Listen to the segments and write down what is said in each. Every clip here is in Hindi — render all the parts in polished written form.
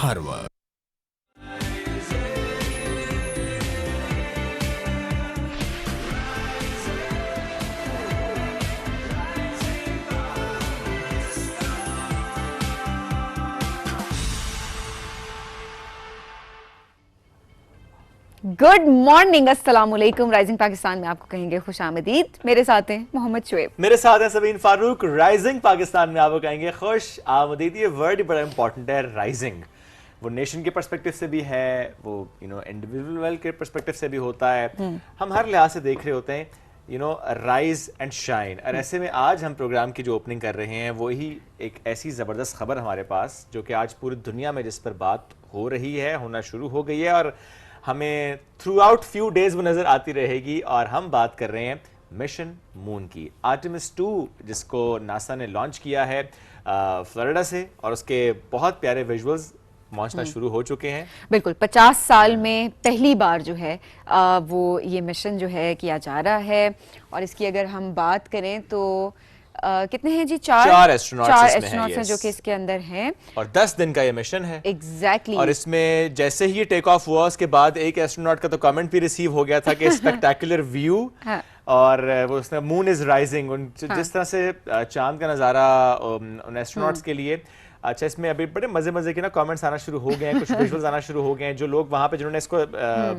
हर वक्त। गुड मॉर्निंग, अस्सलाम वालेकुम। राइजिंग पाकिस्तान में आपको कहेंगे खुश आमदीद। मेरे साथ हैं मोहम्मद शुएब, मेरे साथ है सबीन फारूक। राइजिंग पाकिस्तान में आपको कहेंगे खुश आमदीद। ये वर्ड बड़ा इंपॉर्टेंट है, राइजिंग। वो नेशन के पर्सपेक्टिव से भी है, वो इंडिविजुअल के पर्सपेक्टिव से भी होता है। हम हर लिहाज से देख रहे होते हैं राइज एंड शाइन। और ऐसे में आज हम प्रोग्राम की जो ओपनिंग कर रहे हैं वही एक ऐसी ज़बरदस्त खबर हमारे पास जो कि आज पूरी दुनिया में जिस पर बात हो रही है, होना शुरू हो गई है और हमें थ्रू आउट फ्यू डेज वो नज़र आती रहेगी। और हम बात कर रहे हैं मिशन मून की, आर्टेमिस 2, जिसको नासा ने लॉन्च किया है फ्लोरिडा से, और उसके बहुत प्यारे विजुअल्स पहुंचना शुरू हो चुके हैं। बिल्कुल 50 साल में पहली बार जो है वो ये मिशन जो है किया जा रहा है। और इसकी अगर हम बात करें तो कितने हैं जी? चार एस्ट्रोनॉट्स हैं जो कि इसके अंदर हैं, और 10 दिन का ये मिशन है। एग्जैक्टली और इसमें जैसे ही टेक ऑफ हुआ उसके बाद एक एस्ट्रोनॉट का तो कमेंट भी रिसीव हो गया था कि स्पेक्टेकुलर व्यू। हाँ। और वो उसने मून इज राइजिंग, जिस तरह से चांद का नज़ारा उन एस्ट्रोनॉट्स के लिए। अच्छा, इसमें अभी बड़े मजे मजे के कमेंट्स आना शुरू हो गए हैं, कुछ विजुअल्स आना शुरू हो गए हैं। जो लोग वहाँ पे जिन्होंने इसको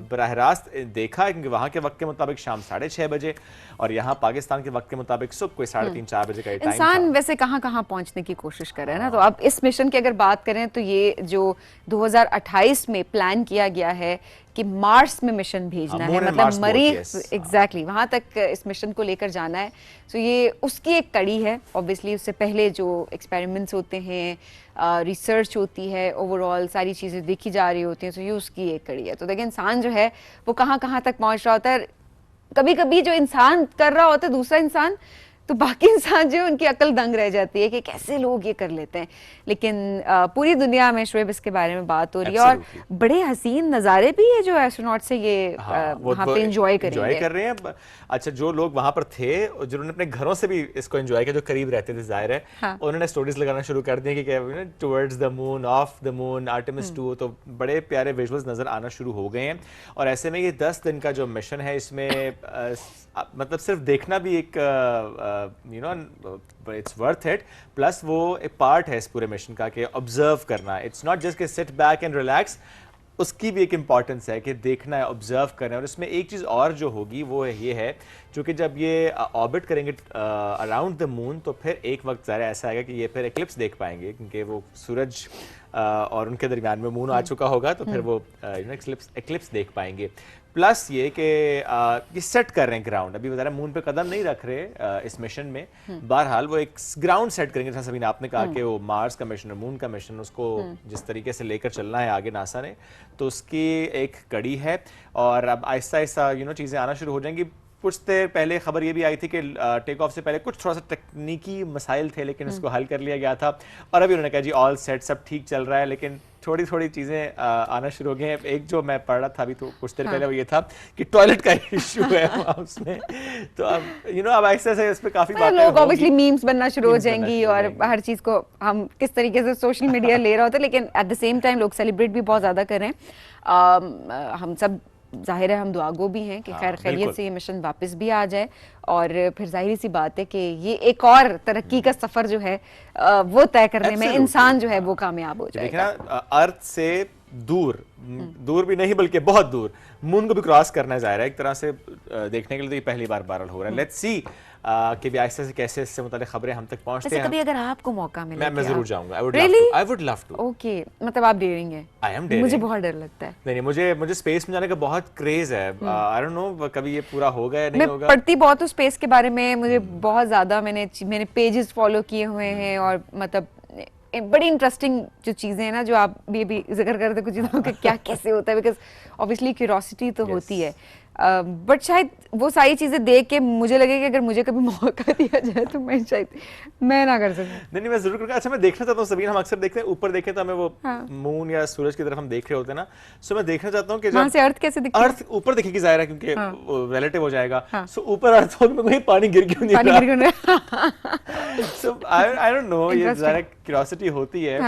बराह रास्त देखा, क्योंकि वहाँ के वक्त के मुताबिक शाम 6:30 बजे और यहाँ पाकिस्तान के वक्त के मुताबिक सुबह कोई 3:30-4 बजे का टाइम था। इंसान वैसे कहाँ कहाँ पहुंचने की कोशिश कर रहा है ना। तो अब इस मिशन की अगर बात करें तो ये जो 2028 में प्लान किया गया है कि मार्स में मिशन भेजना है, मतलब मरीख, एग्जैक्टली वहां तक इस मिशन को लेकर जाना है। तो ये उसकी एक कड़ी है। ऑब्वियसली उससे पहले जो एक्सपेरिमेंट्स होते हैं, रिसर्च होती है, ओवरऑल सारी चीज़ें देखी जा रही होती हैं, तो ये उसकी एक कड़ी है। तो देखिए इंसान जो है वो कहाँ कहाँ तक पहुँच रहा होता है। कभी कभी जो इंसान कर रहा होता है दूसरा इंसान, तो बाकी इंसान जो उनकी अकल दंग रह जाती है कि कैसे लोग ये कर लेते हैं। लेकिन पूरी दुनिया में शुएब इसके बारे में बात हो रही है और बड़े हसीन नज़ारे भी है जो एस्ट्रोनॉट से ये वहाँ पे एंजॉय कर रहे हैं। अच्छा, जो लोग वहाँ पर थे, जिन्होंने अपने घरों से भी इसको एंजॉय किया, जो करीब रहते थे जाहिर है, हाँ। उन्होंने स्टोरीज लगाना शुरू कर दी कि towards the moon, of the moon, Artemis 2। तो बड़े प्यारे विजुअल्स नजर आना शुरू हो गए हैं। और ऐसे में ये 10 दिन का जो मिशन है, इसमें मतलब सिर्फ देखना भी एक इट्स वर्थ इट। प्लस वो एक पार्ट है इस पूरे मिशन का कि ऑब्जर्व करना। इट्स नॉट जस्ट कि सिट बैक एंड रिलैक्स, उसकी भी एक इंपॉर्टेंस है कि देखना है, ऑब्जर्व करना है। और इसमें एक चीज़ और जो होगी वो ये है, क्योंकि जब ये ऑर्बिट करेंगे अराउंड द मून, तो फिर एक वक्त ज़रा ऐसा आएगा कि ये फिर एक्लिप्स देख पाएंगे, क्योंकि वो सूरज और उनके दरमियान में मून आ चुका होगा, तो फिर वो एक्लिप्स देख पाएंगे। प्लस ये कि ये सेट कर रहे हैं ग्राउंड, अभी ज़रा मून पे कदम नहीं रख रहे इस मिशन में। बहरहाल वो एक ग्राउंड सेट करेंगे, जैसा सभी आपने कहा कि वो मार्स का मिशन और मून का मिशन, उसको जिस तरीके से लेकर चलना है आगे नासा ने, तो उसकी एक कड़ी है। और अब आहिस्ता आहिस्ता चीज़ें आना शुरू हो जाएंगी। कुछ देर पहले खबर ये भी आई थी कि टेक ऑफ से पहले कुछ थोड़ा सा तकनीकी मसाइल थे, लेकिन उसको हल कर लिया गया था। और अभी उन्होंने कहा जी ऑल सेट, सब ठीक चल रहा है। लेकिन थोड़ी थोड़ी चीज़ें आना शुरू हो गई हैं। एक जो मैं पढ़ रहा था अभी तो कुछ देर पहले, वो ये था कि टॉयलेट का इशू है उसमें। तो अब अब ऐसे से इस पे काफ़ी बातें लोग ऑब्वियसली मीम्स बनना शुरू हो जाएंगी और हर चीज़ को हम किस तरीके से सोशल मीडिया ले रहा होता है। लेकिन एट द सेम टाइम लोग सेलिब्रेट भी बहुत ज़्यादा कर रहे हैं। हम सब जाहिर है हम दुआगो भी हैं कि खैर खैरियत से ये मिशन वापस भी आ जाए, और फिर जाहिर सी बात है कि ये एक और तरक्की का सफर जो है वो तय करने में इंसान जो है वो कामयाब हो जाएगा। अर्थ से दूर भी नहीं बल्कि बहुत दूर मून को भी क्रॉस करना है जाहिर है। एक तरह से देखने के लिए तो ये पहली बार वायरल हो रहा है। लेट्स सी कि भी आहिस्ता से कैसे इससे मुताल्लिक खबरें हम तक पहुंचते हैं। कभी अगर आपको मौका मिले, मैं जरूर जाऊंगा। I would love to. Okay, मतलब आप डेयरिंग है। I am daring. मुझे बहुत डर लगता है। नहीं, मुझे स्पेस में जाने का बहुत क्रेज है। आई डोंट नो कभी ये पूरा होगा या नहीं होगा। मैं पढ़ती बहुत हूँ स्पेस के बारे में, मुझे बहुत ज्यादा मैंने पेजेस फॉलो किए हुए हैं, और मतलब बड़ी इंटरेस्टिंग जो चीज़ें हैं ना, जो आप भी जिक्र करते कुछ चीज़ों का क्या कैसे होता है, बिकॉज ऑब्वियसली क्यूरोसिटी तो होती है। बट शायद वो सारी चीज़ें देख के मुझे लगे कि अगर मुझे कभी मौका दिया जाए तो मैं ना कर सकूं। नहीं, मैं जरूर करूंगा। अच्छा, मैं देखना चाहता हूँ सबीन, हम अक्सर देखते हैं ऊपर देखें तो हमें वो मून या सूरज की तरफ हम देख रहे होते हैं ना। सो मैं देखना चाहता हूँ कि वहाँ से अर्थ कैसे दिखती है? अर्थ ऊपर दिखेगी जाहिर है, क्योंकि रिलेटिव हो जाएगा। सो ऊपर अर्थ हो में कहीं पानी गिर क्यों नहीं रहा? सो आई डोंट नो, ये ज़रा क्यूरियोसिटी होती है।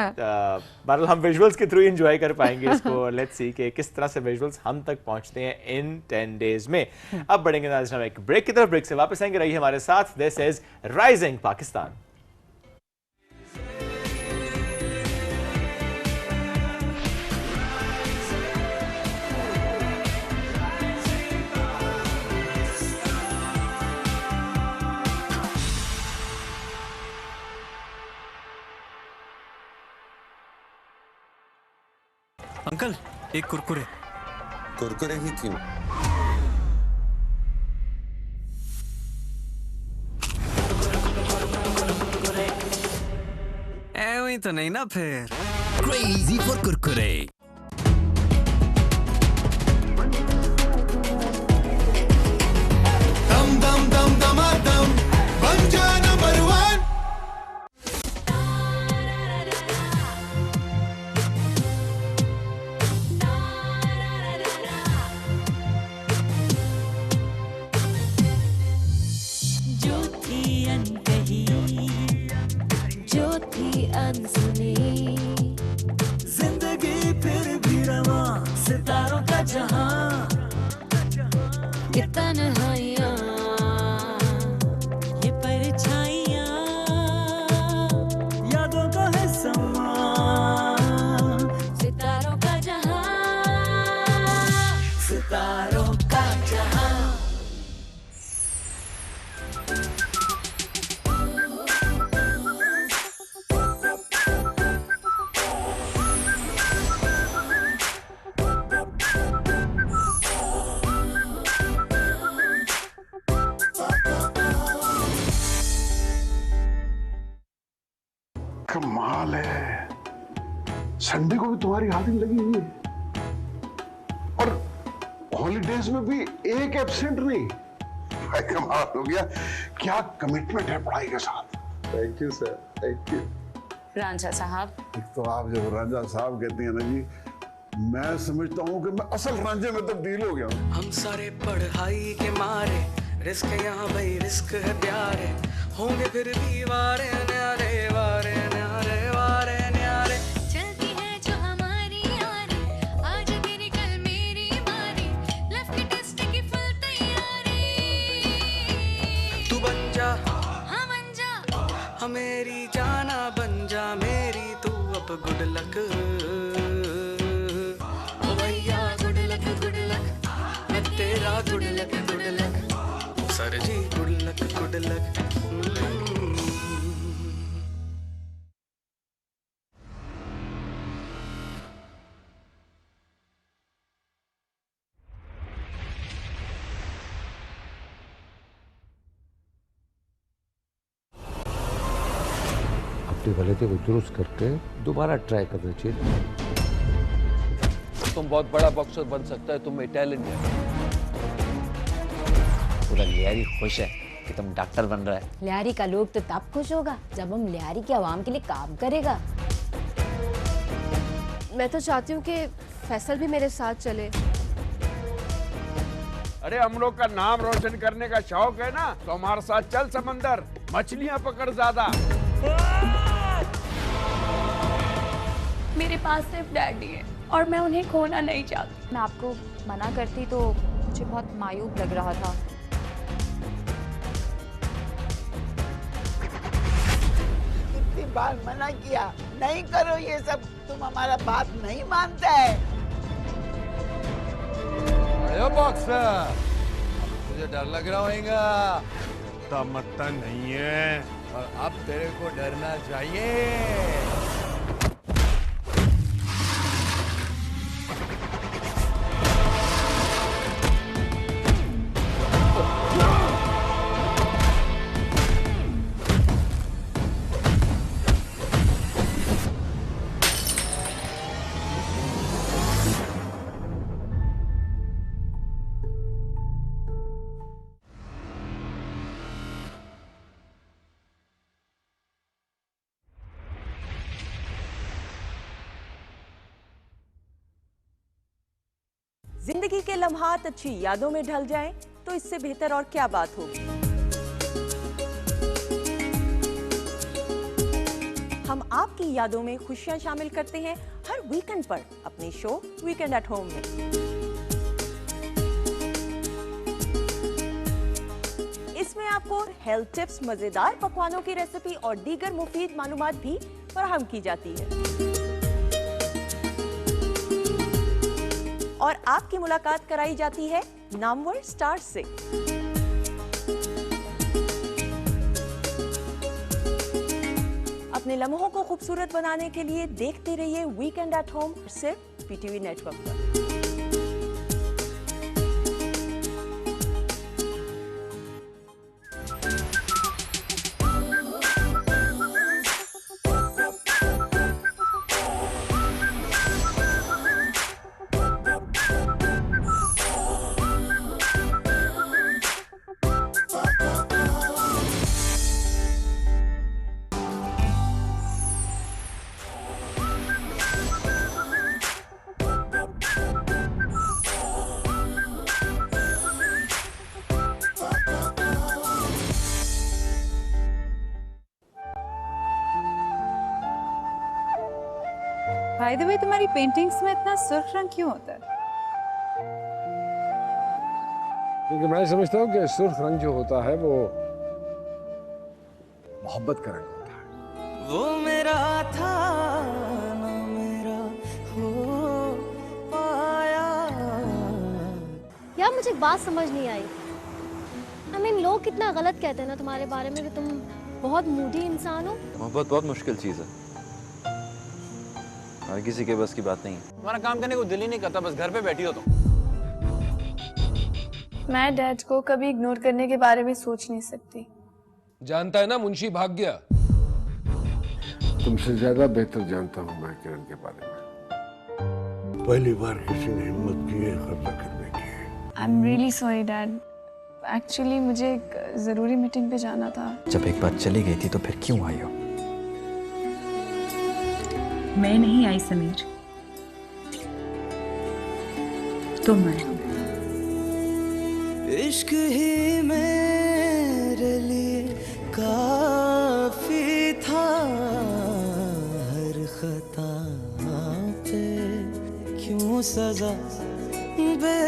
बहरहाल हम विजुअल्स के थ्रू एंजॉय कर पाएंगे इसको। लेट्स सी कि किस तरह से विजुअल्स हम तक पहुंचते हैं इन 10 डेज में। अब बढ़ेंगे नाज़रीन एक ब्रेक की तरफ, ब्रेक से वापस आएंगे, रहिए हमारे साथ। This is rising Pakistan. Uncle एक कुरकुरे। कुरकुरे ही क्यों? ऐਵੇਂ तो नहीं ना फिर। Crazy for Kurkure. दम दम दम दमादम बन जा नंबर 1। जिंदगी फिर भी रवां, सितारों का जहां, ये तन्हाइयां, ये परछाइयां, यादों का है समा, सितारों का जहां, सितारों का जहां। कमाल है, संडे को भी तुम्हारी हाजिरी लगी हुई है और हॉलीडेज में भी एक एब्सेंट नहीं। भाई कमाल हो गया, क्या कमिटमेंट है पढ़ाई के साथ। Thank you sir, thank you. Ranjha साहब, एक तो आप जब रांझा साहब कहती हैं ना जी, मैं समझता हूँ कि मैं असल रांझे में तब्दील हो गया हूँ। हम सारे पढ़ाई के मारे, रिस्क यहाँ भाई रिस्क है प्यारे, होंगे फिर भी वारे न्यारे वारे न्यारे वारे न्यारे। चलती है जो हमारी यारी, आज तेरी कल मेरी बारी, लव के टेस्ट की फुल तैयारी। तू बन जा, हाँ बन जा, हाँ मेरी जाना बन जा मेरी, तू अब गुड लक। ओ भैया गुड लक मैं तेरा गुड लक सर जी गुड लक गुड लक। अपनी गलती को दुरुस्त करके दोबारा ट्राई करना चाहिए। तुम बहुत बड़ा बॉक्सर बन सकता है, तुम में टैलेंट है। पूरा लियारी खुश है कि तुम डॉक्टर बन रहा है। लियारी का लोग तो तब खुश होगा जब हम लियारी की आवाम के लिए काम करेगा। मैं तो चाहती हूँ कि फैसल भी मेरे साथ चले। अरे हम लोग का नाम रोशन करने का शौक है ना, तो हमारे साथ चल समंदर, मछलियाँ पकड़ ज्यादा। मेरे पास सिर्फ डैडी है और मैं उन्हें खोना नहीं चाहती। मैं आपको मना करती तो मुझे बहुत मायूब लग रहा था। कितनी बार मना किया, नहीं करो ये सब, तुम हमारा बात नहीं मानते है। अरे बॉक्सर, मुझे डर लग रहा होगा। मत्ता नहीं है और अब तेरे को डरना चाहिए। जिंदगी के लम्हात अच्छी यादों में ढल जाएं, तो इससे बेहतर और क्या बात होगी। हम आपकी यादों में खुशियां शामिल करते हैं हर वीकेंड पर अपने शो वीकेंड एट होम में। इसमें आपको हेल्थ टिप्स, मजेदार पकवानों की रेसिपी और दीगर मुफीद मालूमात भी फराहम की जाती है। और आपकी मुलाकात कराई जाती है नामवर स्टार से। अपने लम्हों को खूबसूरत बनाने के लिए देखते रहिए वीकेंड एट होम सिर्फ पीटीवी नेटवर्क पर। बाय द वे, तुम्हारी पेंटिंग्स में इतना सुर्ख रंग क्यों होता है? क्योंकि मैं समझता हूँ कि सुर्ख रंग जो होता है वो मोहब्बत का रंग होता है। वो मेरा था ना मेरा हो पाया। यार मुझे एक बात समझ नहीं आई। लोग कितना गलत कहते हैं ना तुम्हारे बारे में कि तुम बहुत मूडी इंसान हो। मोहब्बत बहुत मुश्किल चीज है, हर किसी के बस की बात नहीं है। तुम्हारा काम करने को दिल ही नहीं करता, बस घर पे बैठी हो तुम। मैं डैड को कभी इग्नोर करने के बारे में सोच नहीं सकती। जानता है ना मुंशी भाग गया। तुमसे ज्यादा बेहतर जानता हूँ मैं किरण के बारे में। पहली बार किसी ने हिम्मत की है खर्चा करने की। I am really sorry dad. Actually मुझे एक जरूरी मीटिंग पे जाना था। जब एक बार चली गई थी तो फिर क्यों आई हो? मैं नहीं आई समीर, तुम आए हो। इश्क ही मेरे लिए काफी था, हर खता पे क्यों सजा बेवजह।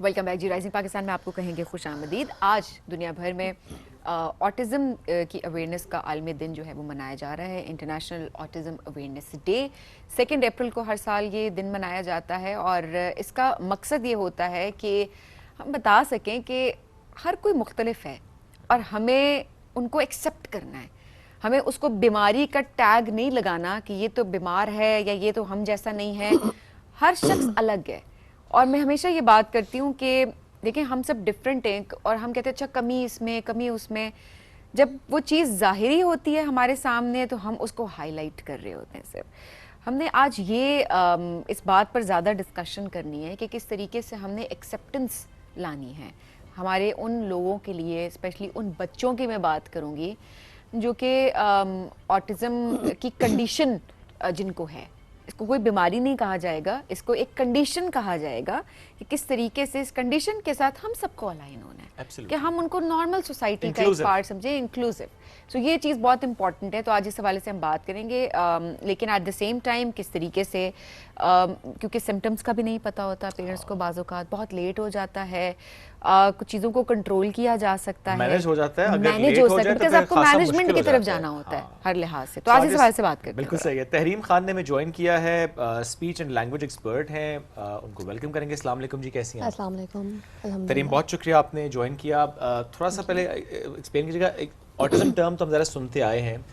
वेलकम बैक जी। राइजिंग पाकिस्तान में आपको कहेंगे खुश आमदीद। आज दुनिया भर में ऑटिज़म की अवेयरनेस का आलमी दिन जो है वो मनाया जा रहा है। इंटरनेशनल ऑटिज़म अवेयरनेस डे 2 अप्रैल को हर साल ये दिन मनाया जाता है और इसका मकसद ये होता है कि हम बता सकें कि हर कोई मुख्तलिफ है और हमें उनको एक्सेप्ट करना है। हमें उसको बीमारी का टैग नहीं लगाना कि ये तो बीमार है या ये तो हम जैसा नहीं है। हर शख्स अलग है और मैं हमेशा ये बात करती हूँ कि देखिए हम सब डिफरेंट हैं और हम कहते हैं अच्छा कमी इसमें कमी उसमें। जब वो चीज़ ज़ाहिरी होती है हमारे सामने तो हम उसको हाईलाइट कर रहे होते हैं। सिर्फ हमने आज ये इस बात पर ज़्यादा डिस्कशन करनी है कि किस तरीके से हमने एक्सेप्टेंस लानी है हमारे उन लोगों के लिए, स्पेशली उन बच्चों की मैं बात करूँगी जो कि ऑटिज़म की कंडीशन जिनको है। इसको कोई बीमारी नहीं कहा जाएगा, इसको एक कंडीशन कहा जाएगा कि किस तरीके से इस कंडीशन के साथ हम सबको अलाइन होना है कि हम उनको नॉर्मल सोसाइटी का एक पार्ट समझे, इंक्लूसिव। सो ये चीज़ बहुत इंपॉर्टेंट है। तो आज इस हवाले से हम बात करेंगे, लेकिन एट द सेम टाइम किस तरीके से क्योंकि सिम्टम्स का भी नहीं पता होता पेरेंट्स को, बाज़ औक़ात बहुत लेट हो जाता है, कुछ चीज़ों को कंट्रोल किया जा सकता है, मैनेज हो जाता है, मैनेज हो सकता है बिकॉज़ आपको मैनेजमेंट की तरफ जाना होता है हर लिहाज से। तो आज इस हवाले से बात करते हैं। बिल्कुल सही है। तहरीम खान ने हमें ज्वाइन किया है, स्पीच एंड लैंग्वेज एक्सपर्ट हैं, उनको वेलकम करेंगे। अस्सलाम वालेकुम जी, कैसी हैं? अस्सलाम वालेकुम। तहरीम बहुत शुक्रिया आपने ज्वाइन किया। थोड़ा सा पहले एक्सप्लेन कीजिएगा, ऑटिज्म टर्म तो हम ज़रा सुनते आए हैं,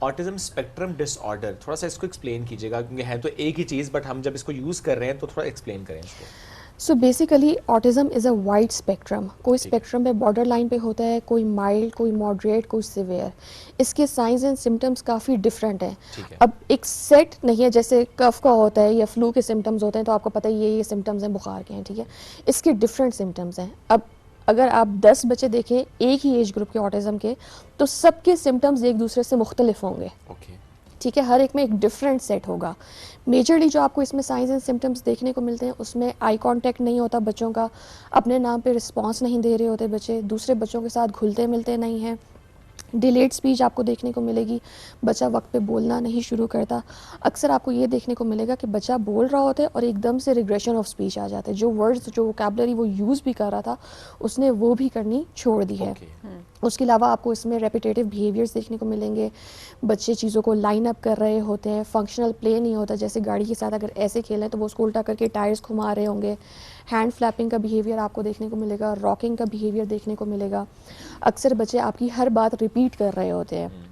ऑटिज्म स्पेक्ट्रम डिसऑर्डर, थोड़ा सा इसको एक्सप्लेन कीजिएगा क्योंकि है तो एक ही चीज़ बट हम जब इसको यूज़ कर रहे हैं तो थोड़ा एक्सप्लेन करें इसको। So basically autism is a wide spectrum. कोई स्पेक्ट्रम पे बॉर्डर लाइन पे होता है, कोई माइल्ड, कोई मॉडरेट, कोई सिवियर। इसके साइंस एंड सिम्टम्स काफ़ी डिफरेंट हैं। अब एक सेट नहीं है, जैसे कफ का होता है या फ्लू के सिम्टम्स होते हैं तो आपको पता है ये सिम्टम्स हैं बुखार के हैं, ठीक है। इसके डिफरेंट सिम्टम्स हैं। अब अगर आप 10 बच्चे देखें एक ही एज ग्रुप के ऑटिज़म के, तो सबके सिम्टम्स एक दूसरे से मुख्तलिफ होंगे, ठीक है। हर एक में एक डिफरेंट सेट होगा। मेजरली जो आपको इसमें साइंस एंड सिम्टम्स देखने को मिलते हैं, उसमें आई कांटेक्ट नहीं होता बच्चों का, अपने नाम पे रिस्पांस नहीं दे रहे होते बच्चे, दूसरे बच्चों के साथ घुलते मिलते नहीं हैं, डिलेड स्पीच आपको देखने को मिलेगी, बच्चा वक्त पे बोलना नहीं शुरू करता। अक्सर आपको ये देखने को मिलेगा कि बच्चा बोल रहा होता है और एकदम से रिग्रेशन ऑफ स्पीच आ जाता है। जो वर्ड्स, जो वोकैबुलरी वो यूज़ भी कर रहा था, उसने वो भी करनी छोड़ दी है। उसके अलावा आपको इसमें रेपिटेटिव बिहेवियर्स देखने को मिलेंगे। बच्चे चीज़ों को लाइन अप कर रहे होते हैं, फंक्शनल प्ले नहीं होता, जैसे गाड़ी के साथ अगर ऐसे खेलें तो वो उसको उल्टा करके टायर्स घुमा रहे होंगे। हैंड फ्लैपिंग का बिहेवियर आपको देखने को मिलेगा, रॉकिंग का बिहेवियर देखने को मिलेगा। अक्सर बच्चे आपकी हर बात रिपीट कर रहे होते हैं।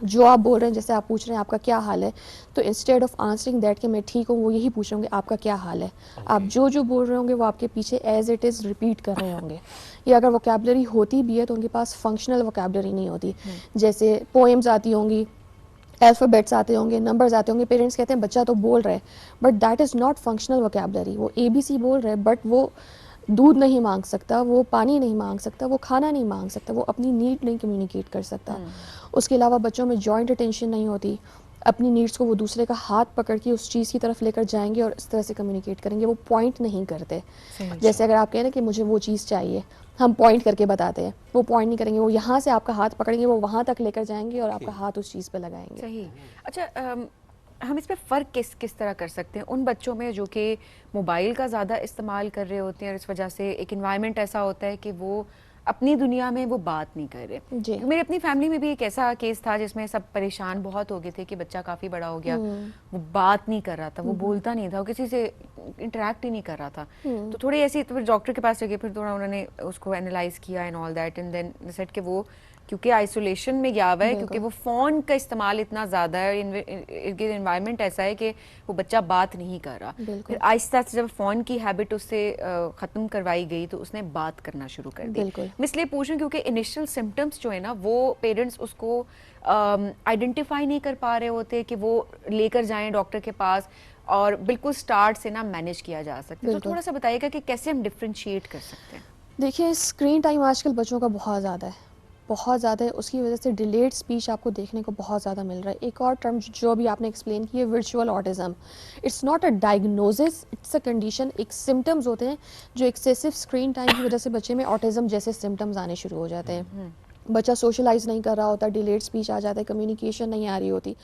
जो आप बोल रहे हैं, जैसे आप पूछ रहे हैं आपका क्या हाल है, तो इंस्टेड ऑफ आंसरिंग दैट कि मैं ठीक हूँ, वो यही पूछ रहे होंगे आपका क्या हाल है। आप जो बोल रहे होंगे वो आपके पीछे एज इट इज़ रिपीट कर रहे होंगे। या अगर वोकैबुलरी होती भी है तो उनके पास फंक्शनल वोकैबुलरी नहीं होती, जैसे पोएम्स आती होंगी, अल्फ़ाबेट्स आते होंगे, नंबर्स आते होंगे। पेरेंट्स कहते हैं बच्चा तो बोल रहा है, but that is not functional vocabulary. वो ABC बोल रहा है, बट वो दूध नहीं मांग सकता, वो पानी नहीं मांग सकता, वो खाना नहीं मांग सकता, वो अपनी नीड नहीं कम्युनिकेट कर सकता। उसके अलावा बच्चों में जॉइंट अटेंशन नहीं होती। अपनी नीड्स को वो दूसरे का हाथ पकड़ के उस चीज़ की तरफ लेकर जाएंगे और इस तरह से कम्युनिकेट करेंगे। वो पॉइंट नहीं करते। जैसे अगर आप कह रहे हैं कि मुझे वो चीज़ चाहिए, हम पॉइंट करके बताते हैं, वो पॉइंट नहीं करेंगे। वो यहाँ से आपका हाथ पकड़ेंगे, वो वहाँ तक लेकर जाएंगे और आपका हाथ उस चीज़ पे लगाएंगे। सही। अच्छा, हम इस पे फ़र्क किस तरह कर सकते हैं उन बच्चों में जो कि मोबाइल का ज़्यादा इस्तेमाल कर रहे होते हैं और इस वजह से एक इन्वायरमेंट ऐसा होता है कि वो अपनी दुनिया में वो बात नहीं कर रहे। मेरी अपनी फैमिली में भी एक ऐसा केस था जिसमें सब परेशान बहुत हो गए थे कि बच्चा काफ़ी बड़ा हो गया, वो बात नहीं कर रहा था, वो बोलता नहीं था, वो किसी से इंटरेक्ट ही नहीं कर रहा था। तो थोड़ी ऐसी, तो फिर डॉक्टर के पास गए, फिर थोड़ा उन्होंने उसको एनालाइज किया and all that, and then said कि वो क्योंकि आइसोलेशन में गया हुआ है, क्योंकि वो फ़ोन का इस्तेमाल इतना ज़्यादा है, इन्वायरमेंट ऐसा है कि वो बच्चा बात नहीं कर रहा। फिर आहिस्ता से जब फ़ोन की हैबिट उससे ख़त्म करवाई गई तो उसने बात करना शुरू कर दी। मैं इसलिए पूछ रही हूँ क्योंकि इनिशियल सिम्टम्स जो है ना, वो पेरेंट्स उसको आइडेंटिफाई नहीं कर पा रहे होते कि वो लेकर जाएं डॉक्टर के पास और बिल्कुल स्टार्ट से ना मैनेज किया जा सकता है। तो थोड़ा सा बताइएगा कि कैसे हम डिफ्रेंशिएट कर सकते हैं। देखिए, स्क्रीन टाइम आजकल बच्चों का बहुत ज़्यादा है, बहुत ज़्यादा है। उसकी वजह से डिलेड स्पीच आपको देखने को बहुत ज़्यादा मिल रहा है। एक और टर्म जो अभी आपने एक्सप्लेन की है, virtual autism, it's not a diagnosis, it's a condition. एक सिम्टम्स होते हैं जो एक्सेसिव स्क्रीन टाइम की वजह से बच्चे में ऑटिज़म जैसे सिम्टम्स आने शुरू हो जाते हैं। बच्चा सोशलाइज नहीं कर रहा होता, डिलेड स्पीच आ जाता है, कम्युनिकेशन नहीं आ रही होती।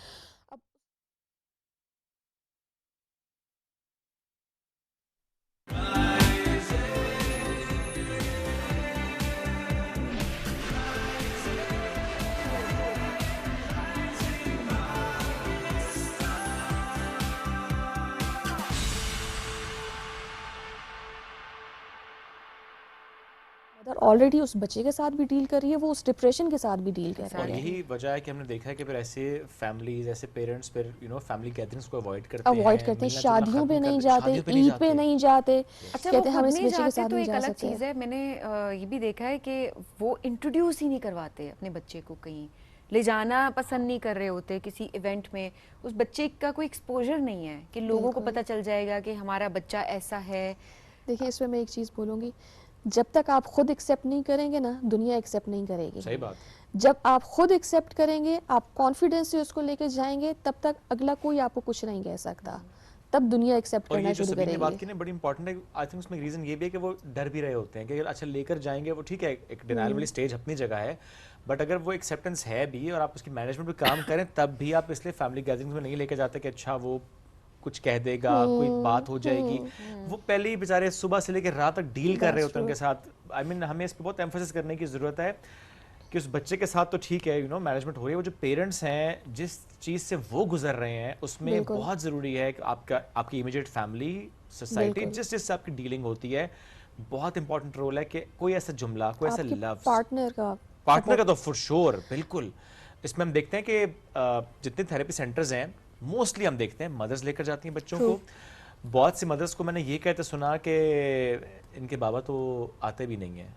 ऑलरेडी उस बच्चे के साथ भी डील कर रही है, वो उस डिप्रेशन के साथ भी डील कर रही है। यही वजह है कि हमने देखा है कि फिर ऐसे फैमिलीज, ऐसे पेरेंट्स फिर फैमिली गैदरिंग्स को अवॉइड करते हैं, शादियों पे नहीं जाते, ईद पे नहीं जाते। अच्छा, कहते हैं हम इस बच्चे के साथ नहीं जा सकते। एक अलग चीज़ है, मैंने ये भी देखा है कि वो इंट्रोड्यूस ही नहीं करवाते अपने बच्चे को, कहीं ले जाना पसंद नहीं कर रहे होते किसी इवेंट में। उस बच्चे का कोई एक्सपोजर नहीं है कि लोगों को पता चल जाएगा कि हमारा बच्चा ऐसा है। देखिए, इसमें मैं एक चीज़ बोलूँगी, जब तक आप खुद एक्सेप्ट नहीं करेंगे ना, दुनिया एक्सेप्ट नहीं करेगी। सही बात। जब आप खुद एक्सेप्ट करेंगे, आप कॉन्फिडेंस से उसको लेकर जाएंगे, तब तक अगला कोई आपको कुछ नहीं कह सकता, तब दुनिया एक्सेप्ट करना शुरू करेगी। बात की ना बड़ी इंपॉर्टेंट है। आई थिंक उसमें रीजन ये भी है कि वो डर भी रहे होते हैं कि अच्छा लेकर जाएंगे, वो ठीक है एक डिनायल वाली स्टेज अपनी जगह है, बट अगर वो एक्सेप्टेंस है भी और आप उसकी मैनेजमेंट पे काम करें, तब भी आप इसलिए फैमिली गैदरिंग्स में नहीं लेकर जाते कि अच्छा वो कुछ कह देगा, कोई बात हो जाएगी। वो पहले ही बेचारे सुबह से लेकर रात तक डील कर रहे होते हैं उनके साथ। आई मीन हमें इस पर बहुत एम्फेसिस करने की ज़रूरत है कि उस बच्चे के साथ तो ठीक है मैनेजमेंट हो रही है, वो जो पेरेंट्स हैं जिस चीज़ से वो गुजर रहे हैं उसमें बहुत ज़रूरी है कि आपकी इमीडिएट फैमिली, सोसाइटी, जिससे आपकी डीलिंग होती है, बहुत इंपॉर्टेंट रोल है कि कोई ऐसा जुमला, कोई ऐसा लफ्ज़ पार्टनर का तो फॉर श्योर, बिल्कुल। इसमें हम देखते हैं कि जितने थेरेपी सेंटर्स हैं मोस्टली हम देखते हैं मदर्स लेकर जाती हैं बच्चों को, बहुत सी मदर्स को मैंने ये कहते सुना कि इनके बाबा तो आते भी नहीं हैं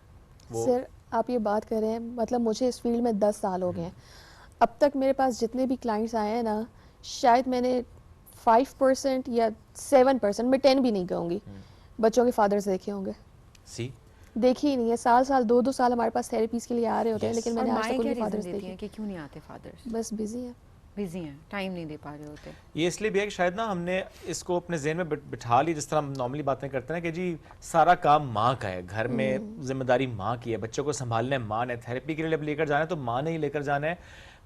वो। सर आप ये बात कर रहे हैं, मतलब मुझे इस फील्ड में 10 साल हो गए हैं। अब तक मेरे पास जितने भी क्लाइंट्स आए हैं ना, शायद मैंने 5% या 7%, मैं 10 भी नहीं कहूँगी, बच्चों के फादर्स देखे होंगे। सी देखी ही नहीं है। साल 2 साल हमारे पास थेरेपीज के लिए आ रहे होते हैं, लेकिन मैंने आज तक उनके फादर्स देखे देखे कि क्यों नहीं आते फादर्स? बस बिजी हैं, टाइम नहीं दे पा रहे होते। ये इसलिए भी है कि शायद ना हमने इसको अपने ज़हन में बिठा ली, जिस तरह हम नॉर्मली बातें करते हैं कि जी सारा काम माँ का है, घर में जिम्मेदारी माँ की है, बच्चों को संभालना है माँ ने, थेरेपी के लिए लेकर जाना है तो माँ ने ही लेकर जाना है।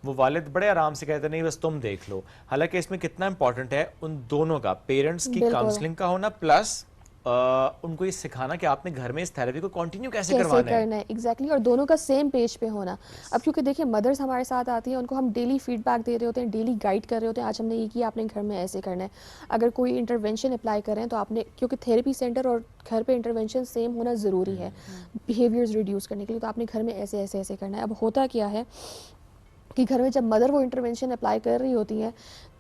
वो वालिद बड़े आराम से कहते नहीं बस तुम देख लो। हालांकि इसमें कितना इंपॉर्टेंट है उन दोनों का, पेरेंट्स की काउंसलिंग का होना, प्लस उनको ये सिखाना कि आपने घर में इस थेरेपी को कंटिन्यू कैसे करना है। एग्जैक्टली, और दोनों का सेम पेज पे होना। अब क्योंकि देखिए मदर्स हमारे साथ आती हैं, उनको हम डेली फीडबैक दे रहे होते हैं, डेली गाइड कर रहे होते हैं, आज हमने ये किया, आपने घर में ऐसे करना है। अगर कोई इंटरवेंशन अप्लाई कर रहे हैं तो आपने, क्योंकि थेरेपी सेंटर और घर पे इंटरवेंशन सेम होना ज़रूरी है बिहेवियर्स रिड्यूस करने के लिए, तो आपने घर में ऐसे ऐसे ऐसे करना है। अब होता क्या है कि घर में जब मदर वो इंटरवेंशन अप्लाई कर रही होती हैं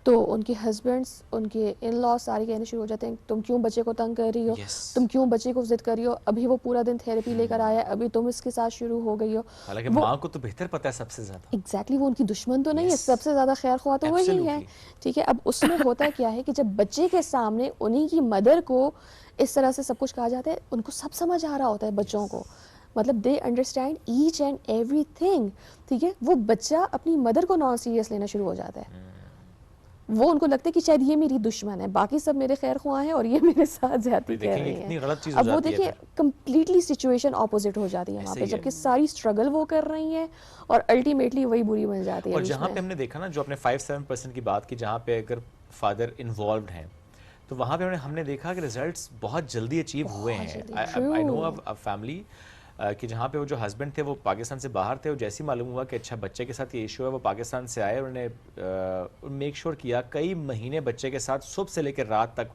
तो उनके हस्बैंड्स, उनके इन लॉज सारे कहने शुरू हो जाते हैं, तुम क्यों बच्चे को तंग कर रही हो, तुम क्यों बच्चे को जिद कर रही हो, अभी वो पूरा दिन थेरेपी लेकर आया है, अभी तुम इसके साथ शुरू हो गई हो। हालांकि माँ को तो बेहतर पता है सबसे ज्यादा। एग्जैक्टली, वो उनकी दुश्मन तो नहीं है, सबसे ज्यादा खैर ख्वाह तो वही है। ठीक है, अब उसमें होता क्या है कि जब बच्चे के सामने उन्हीं की मदर को इस तरह से सब कुछ कहा जाता है, उनको सब समझ आ रहा होता है बच्चों को, मतलब they understand each and everything. ठीक है, वो बच्चा अपनी मदर को नॉन सीरियस लेना शुरू हो जाता है। वो उनको लगता है कि शायद ये मेरी दुश्मन है, बाकी सब मेरे खैर ख्वाह हैं और ये मेरे साथ ज्यादती कर रही हैं। अब वो देखिए कंप्लीटली सिचुएशन ऑपोजिट हो जाती है वहाँ पे, जबकि सारी स्ट्रगल वो कर रही हैं और अल्टीमेटली वही बुरी बन जाती है। और जहाँ पे हमने देखा ना, जो अपने 5-7% की बात की, जहाँ पे अगर फादर इन्वॉल्व हैं तो वहाँ पे हमने देखा कि रिजल्ट्स बहुत जल्दी अचीव हुए हैं। आई नो अ फैमिली कि जहाँ पे वो जो हस्बैंड थे वो पाकिस्तान से बाहर थे, और जैसे ही मालूम हुआ कि अच्छा बच्चे के साथ ये इशू है, वो पाकिस्तान से आए, उन्होंने मेक श्योर किया कई महीने बच्चे के साथ सुबह से लेकर रात तक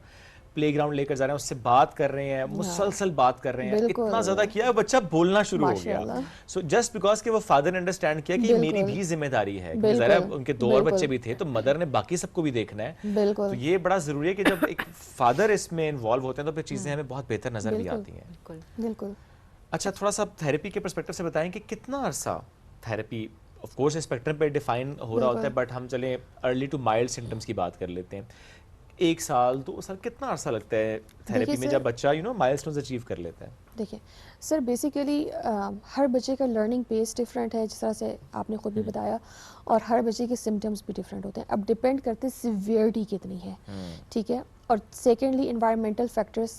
प्लेग्राउंड लेकर जा रहे हैं, उससे बात कर रहे हैं, मुसलसल बात कर रहे हैं, इतना ज़्यादा किया बच्चा बोलना शुरू हो गया। सो जस्ट बिकॉज कि वो फादर ने अंडरस्टैंड किया कि ये मेरी भी जिम्मेदारी है, ज़रा उनके 2 और बच्चे भी थे तो मदर ने बाकी सबको भी देखना है। तो ये बड़ा ज़रूरी है कि जब एक फादर इसमें इन्वॉल्व होते हैं तो फिर चीज़ें हमें बहुत बेहतर नज़र भी आती हैं। बिल्कुल। अच्छा, थोड़ा सा थेरेपी के पर्सपेक्टिव से बताएं कि कितना अरसा थेरेपी, ऑफ कोर्स स्पेक्ट्रम पे डिफाइन हो रहा होता है, बट हम चलें अर्ली टू माइल्ड सिम्टम्स की बात कर लेते हैं। 1 साल 2 साल कितना अरसा लगता है थेरेपी में जब बच्चा माइलस्टोन्स अचीव कर लेता है? देखिए सर, बेसिकली हर बच्चे का लर्निंग पेस डिफरेंट है, जिस तरह से आपने खुद भी बताया, और हर बच्चे के सिम्टम्स भी डिफरेंट होते हैं। अब डिपेंड करते हैं सिवियरिटी कितनी है, ठीक है, और सेकेंडली इन्वायरमेंटल फैक्टर्स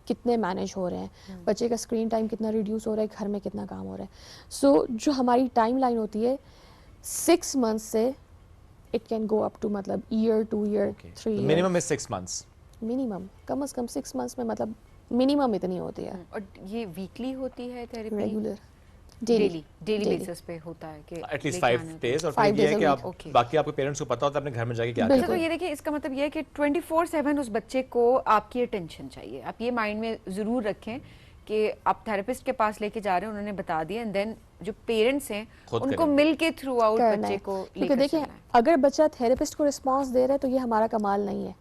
कितने मैनेज हो रहे हैं, बच्चे का स्क्रीन टाइम कितना रिड्यूस हो रहा है, घर में कितना काम हो रहा है। सो जो हमारी टाइम लाइन होती है 6 मंथ्स से it can go up to मतलब year 2 year 3 year. Minimum is 6 months, minimum, कम से कम 6 मंथ्स में मतलब मिनिमम इतनी होती है। और ये वीकली होती है थेरेपी? रेगुलर, डेली बेसिस पे होता है कि एटलीस्ट 5 डेज, और फिर ये है कि आप बाकी आपके पेरेंट्स को पता होता है अपने घर में जाके क्या करना है। तो ये देखिए, इसका मतलब ये है कि 24/7 उस बच्चे को आपकी अटेंशन चाहिए। आप ये माइंड में ज़रूर रखें कि आप थेरेपिस्ट के पास लेके जा रहे हैं, उन्होंने बता दिया, एंड देन जो पेरेंट्स हैं उनको मिल के थ्रू आउट बच्चे को लेकर क्योंकि देखिए अगर बच्चा थेरेपिस्ट को रिस्पॉन्स दे रहा है तो ये हमारा कमाल नहीं है।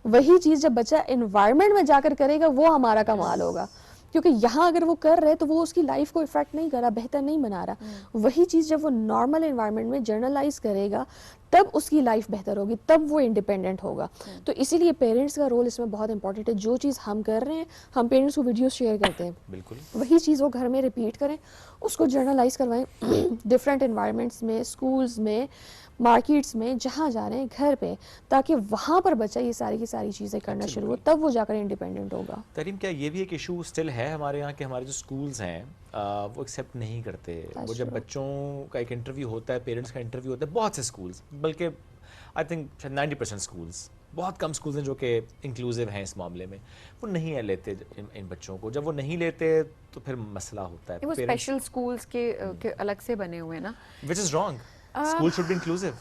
वही चीज़ जब बच्चा एनवायरनमेंट में जाकर करेगा वो हमारा कमाल होगा, क्योंकि यहाँ अगर वो कर रहे तो वो उसकी लाइफ को इफेक्ट नहीं कर रहा, बेहतर नहीं बना रहा। वही चीज़ जब वो नॉर्मल एनवायरनमेंट में जर्नलाइज करेगा तब उसकी लाइफ बेहतर होगी, तब वो इंडिपेंडेंट होगा। तो इसीलिए पेरेंट्स का रोल इसमें बहुत इंपॉर्टेंट है। जो चीज़ हम कर रहे हैं, हम पेरेंट्स को वीडियो शेयर करते हैं, बिल्कुल वही चीज़ वो घर में रिपीट करें, उसको जर्नलाइज करवाएं डिफरेंट एनवायरनमेंट्स में, स्कूल्स में, मार्केट्स में, जहाँ जा रहे हैं घर पे, ताकि वहाँ पर बच्चा ये सारी की सारी चीज़ें करना शुरू हो, तब वो जाकर इंडिपेंडेंट होगा। तरीम, क्या ये भी एक इशू स्टिल है हमारे यहाँ कि हमारे जो स्कूल्स हैं वो एक्सेप्ट नहीं करते? वो जब बच्चों का एक इंटरव्यू होता है, पेरेंट्स का इंटरव्यू होता है, बहुत से स्कूल्स, बल्कि आई थिंक 90% स्कूल्स, बहुत कम स्कूल्स हैं जो कि इंक्लूसिव हैं इस मामले में, वो नहीं लेते इन बच्चों को। जब वो नहीं लेते तो फिर मसला होता है। वो स्पेशल स्कूल्स के अलग से बने हुए हैं ना, which is wrong. School should be inclusive.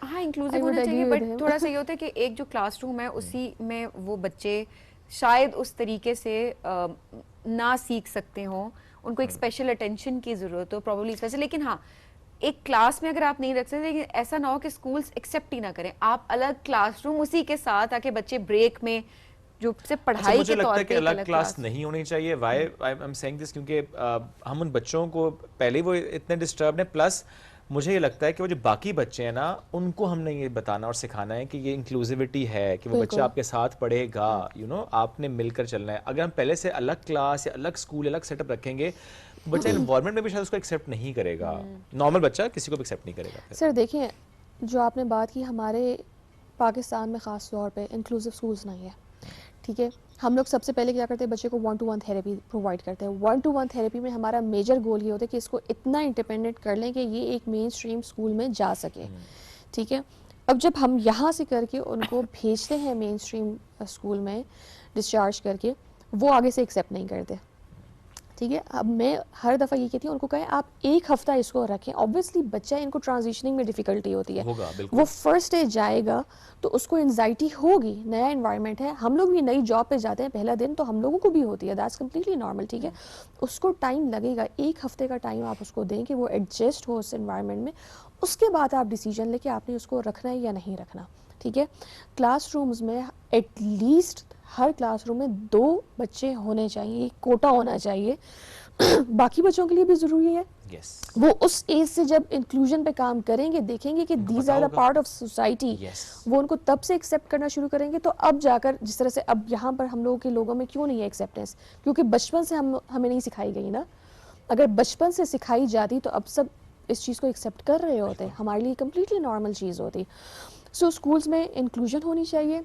हाँ, इंक्लूसिव होना चाहिए, बट थोड़ा सा ये होता है कि एक जो क्लासरूम है उसी में वो बच्चे शायद उस तरीके से ना सीख सकते हों, उनको एक स्पेशल अटेंशन की ज़रूरत हो, प्रॉब्ली स्पेशल। लेकिन हाँ, एक क्लास में अगर आप नहीं रख सकते, लेकिन ऐसा ना हो कि स्कूल्स एक्सेप्ट ही ना करें, आप अलग क्लासरूम उसी के साथ आके बच्चे ब्रेक में जो सिर्फ पढ़ाई मुझे के लगता तौर है पे कि अलग क्लास क्लास नहीं होनी चाहिए। Why I am saying this क्योंकि हम उन बच्चों को पहले वो इतने डिस्टर्ब हैं, प्लस मुझे ये लगता है कि वो जो बाकी बच्चे हैं ना, उनको हमने ये बताना और सिखाना है कि ये इंक्लूसिविटी है, कि वो बच्चा आपके साथ पढ़ेगा, यू नो, आपने मिलकर चलना है। अगर हम पहले से अलग क्लास या अलग स्कूल, अलग सेटअप रखेंगे, बच्चा इन्वायरमेंट में भी शायद उसको एक्सेप्ट नहीं करेगा। नॉर्मल बच्चा किसी को भी एक्सेप्ट नहीं करेगा। सर देखिए, जो आपने बात की, हमारे पाकिस्तान में ख़ास तौर पे इंक्लूसिव स्कूल्स नहीं है, ठीक है। हम लोग सबसे पहले क्या करते हैं, बच्चे को 1-to-1 थेरेपी प्रोवाइड करते हैं। 1-to-1 थेरेपी में हमारा मेजर गोल ये होता है कि इसको इतना इंडिपेंडेंट कर लें कि ये एक मेन स्ट्रीम स्कूल में जा सके, ठीक है। अब जब हम यहाँ से करके उनको भेजते हैं मेन स्ट्रीम स्कूल में डिस्चार्ज करके, वो आगे से एक्सेप्ट नहीं करते, ठीक है। अब मैं हर दफ़ा ये कहती हूँ उनको, कहें आप 1 हफ़्ता इसको रखें। ऑब्वियसली बच्चा, इनको ट्रांजिशनिंग में डिफ़िकल्टी होती है, वो फर्स्ट डे जाएगा तो उसको एंजाइटी होगी, नया एनवायरनमेंट है। हम लोग भी नई जॉब पे जाते हैं, पहला दिन तो हम लोगों को भी होती है, दैट्स कम्प्लीटली नॉर्मल, ठीक है। उसको टाइम लगेगा, 1 हफ़्ते का टाइम आप उसको दें कि वो एडजस्ट हो उस एनवायरनमेंट में। उसके बाद आप डिसीजन लेके आपने उसको रखना है या नहीं रखना, ठीक है। क्लासरूम्स में एटलीस्ट हर क्लासरूम में 2 बच्चे होने चाहिए, कोटा होना चाहिए। बाकी बच्चों के लिए भी ज़रूरी है। वो उस एज से जब इंक्लूजन पे काम करेंगे, देखेंगे कि these are the part of society, वो उनको तब से एक्सेप्ट करना शुरू करेंगे। तो अब जाकर, जिस तरह से अब यहाँ पर हम लोगों के लोगों में क्यों नहीं है एक्सेप्टेंस, क्योंकि बचपन से हमें नहीं सिखाई गई ना। अगर बचपन से सिखाई जाती तो अब सब इस चीज़ को एक्सेप्ट कर रहे होते, हमारे लिए कम्प्लीटली नॉर्मल चीज़ होती। सो स्कूल्स में इंक्लूजन होनी चाहिए,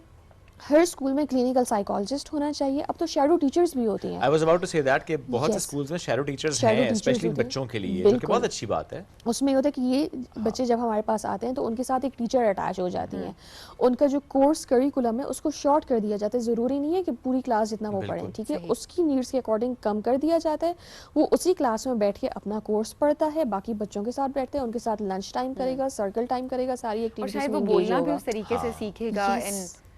हर स्कूल में क्लिनिकल साइकोलॉजिस्ट होना चाहिए। अब तो शैडो टीचर्स भी होती हैं। I was about to say that कि बहुत से स्कूल्स में शैडो टीचर्स हैं, स्पेशली बच्चों के लिए, जो कि बहुत अच्छी बात है। उसमें होता है कि ये बच्चे जब हमारे पास आते हैं तो उनके साथ एक टीचर अटैच हो जाती है। उनका जो कोर्स करिकुलम है उसको शॉर्ट कर दिया जाता है। ज़रूरी नहीं है कि पूरी क्लास जितना वो पढ़ें, ठीक है। उसकी नीड्स के अकॉर्डिंग कम कर दिया जाता है। वो उसी क्लास में बैठ के अपना कोर्स पढ़ता है, बाकी बच्चों के साथ बैठते हैं, उनके साथ लंच टाइम करेगा, सर्कल टाइम करेगा, सारी एक्टिविटीज में बोलना भी उस तरीके से सीखेगा।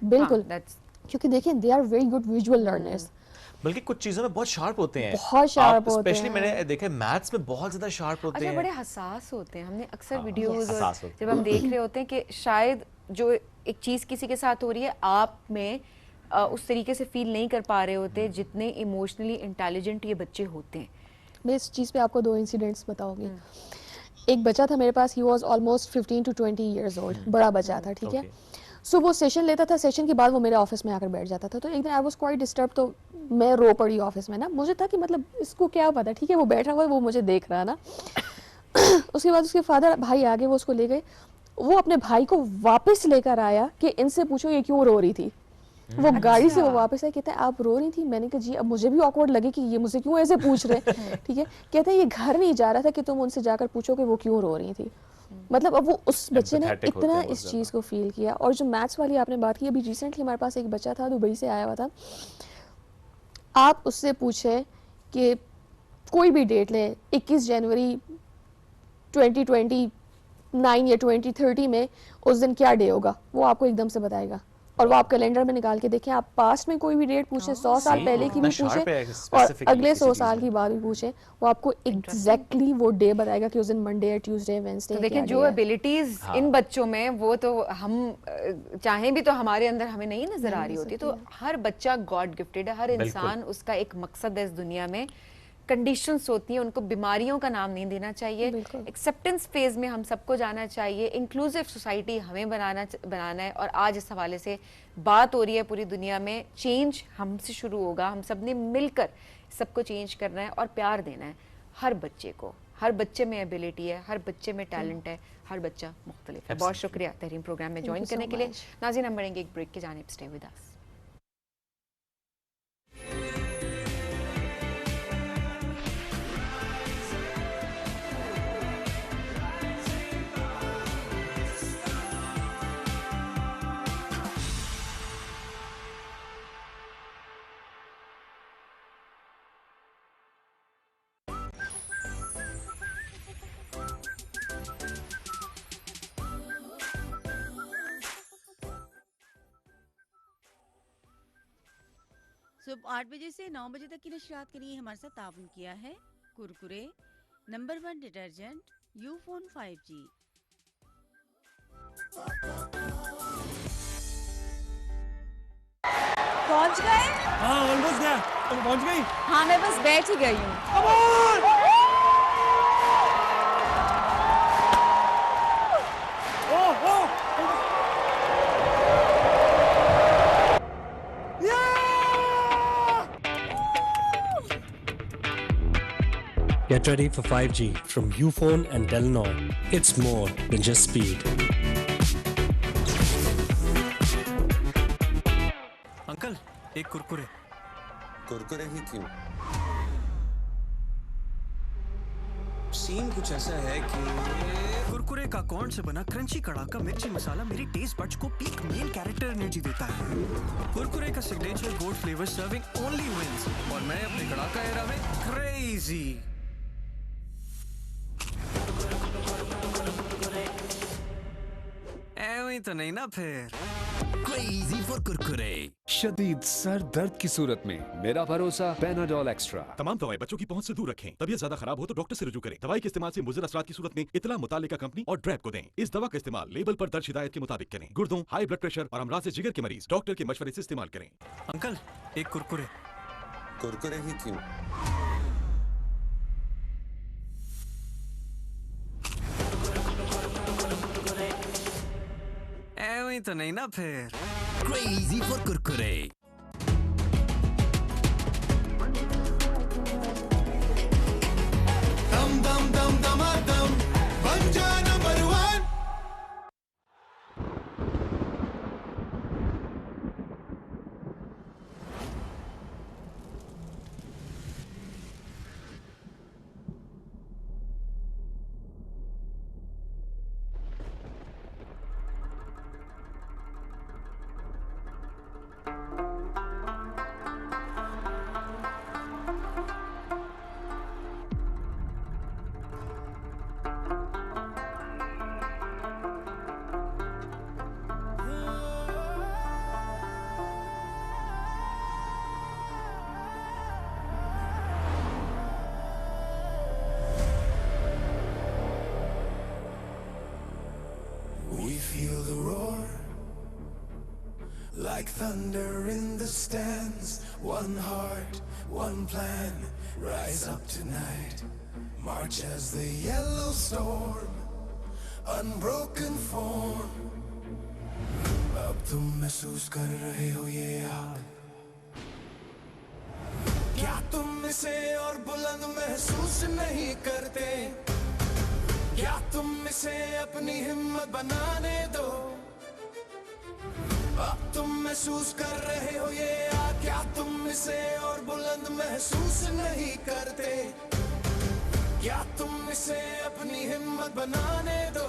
बिल्कुल, क्योंकि देखें they are very good visual learners. बल्कि कुछ चीजों में बहुत शार्प होते हैं, बहुत शार्प होते हैं। स्पेशली मैंने देखा मैथ्स में बहुत ज्यादा शार्प होते हैं। बड़े हसास होते हैं। हमने अक्सर वीडियोस और जब हम देख रहे होते हैं कि शायद जो एक चीज़ किसी के साथ हो रही है, आप में उस तरीके से फील नहीं कर पा रहे होते जितने इमोशनली इंटेलिजेंट ये बच्चे होते हैं। मैं इस चीज़ पे आपको 2 इंसिडेंट्स बताऊंगी। एक बच्चा था मेरे पास, he was almost 15 to 20 years old, बड़ा बच्चा था, ठीक है। सो वो सेशन लेता था, सेशन के बाद वो मेरे ऑफिस में आकर बैठ जाता था। तो एक दिन आई वाज क्वाइट डिस्टर्ब, तो मैं रो पड़ी ऑफिस में ना। मुझे था कि मतलब इसको क्या पता, ठीक है, वो बैठा हुआ है, वो मुझे देख रहा ना। उसके बाद उसके फादर भाई आगे, वो उसको ले गए, वो अपने भाई को वापस लेकर आया कि इनसे पूछो ये क्यों रो रही थी। वो गाड़ी से वो वापस आया, कहते हैं आप रो रही थी। मैंने कहा जी, अब मुझे भी ऑकवर्ड लगे कि ये मुझे क्यों ऐसे पूछ रहे, ठीक है। कहते हैं ये घर नहीं जा रहा था कि तुम उनसे जाकर पूछो कि वो क्यों रो रही थी। मतलब अब वो उस बच्चे ने इतना इस चीज़ को फील किया। और जो मैथ्स वाली आपने बात की, अभी रिसेंटली हमारे पास एक बच्चा था, दुबई से आया हुआ था। आप उससे पूछे कि कोई भी डेट लें, 21 जनवरी 2029 या 2030 में उस दिन क्या डे होगा, वो आपको एकदम से बताएगा। और वो आप कैलेंडर में निकाल के देखें, आप पास्ट में कोई भी डेट पूछें, 100 साल पहले की भी पूछें और अगले 100 साल की बाद भी पूछें, वो आपको एग्जैक्टली वो डे बताएगा कि उस दिन मंडे या ट्यूसडे, वेडनेसडे। तो देखिए, जो एबिलिटीज इन बच्चों में, वो तो हम चाहें भी तो हमारे अंदर हमें नहीं नजर आ रही होती। तो हर बच्चा गॉड गिफ्टेड है, हर इंसान, उसका एक मकसद है इस दुनिया में। कंडीशंस होती हैं, उनको बीमारियों का नाम नहीं देना चाहिए। एक्सेप्टेंस फेज में हम सबको जाना चाहिए। इंक्लूसिव सोसाइटी हमें बनाना है। और आज इस हवाले से बात हो रही है पूरी दुनिया में। चेंज हमसे शुरू होगा, हम सब ने मिलकर सबको चेंज करना है और प्यार देना है हर बच्चे को। हर बच्चे में एबिलिटी है, हर बच्चे में टैलेंट है, हर बच्चा मुख्तलिफ है। बहुत शुक्रिया तहरीम प्रोग्राम में ज्वाइन करने के लिए। नाज़रीन, हम बढ़ेंगे एक ब्रेक के जानिब, स्टे विद अस। सुबह 8 बजे से 9 बजे तक की नशरियात के लिए हमारे साथ ताउन किया है Kurkure, number 1 detergent, Ufone 5G। पहुंच गए? हाँ ऑलमोस्ट गया। तुम पहुंच गई? हाँ मैं बस बैठ ही गई हूँ। Get ready for 5G from Ufone and Telenor. It's more than just speed. Uncle एक कुरकुरे। कुरकुरे ही क्यों? सीन कुछ ऐसा है कि कुरकुरे का कॉर्न से बना क्रंची कड़ाका मिर्ची मसाला मेरी टेस्ट बड्स को पीक मेन कैरेक्टर एनर्जी देता है। कुरकुरे का signature gold flavour serving only wins और मैं अपने कड़ाका एरा में क्रेजी। ऐਵੇਂ तो नहीं ना फिर। Crazy for Kurkure. शदीद सर दर्द की सूरत में मेरा भरोसा पैनाडोल एक्स्ट्रा। तमाम दवाएं बच्चों की पहुंच से दूर रखें। तबीयत ज्यादा खराब हो तो डॉक्टर से रुजू करें। दवाई के इस्तेमाल से मुज़र असरात की सूरत में इतला मुतालिका कंपनी और ड्रैप को दें। इस दवा का इस्तेमाल लेबल पर दर्ज हिदायत के मुताबिक करें। गुर्दों, हाई ब्लड प्रेशर और अमराज जिगर के मरीज डॉक्टर के मशवरे से इस्तेमाल करें। अंकल एक कुरकुरे। कुरकुरे ही क्यों? ऐਵੇਂ तो नहीं ना फिर। Crazy for Kurkure. दम दम दम दमादम बन जा number 1। We feel the roar like thunder in the stands. One heart, one plan. Rise up tonight. March as the yellow storm. Unbroken form. अब तुम महसूस कर रहे हो ये आग। क्या तुम इसे और बुलंद महसूस नहीं करते? क्या तुम इसे अपनी हिम्मत बनाने दो? अब तुम महसूस कर रहे हो ये आग। क्या तुम इसे और बुलंद महसूस नहीं करते? क्या तुम इसे अपनी हिम्मत बनाने दो?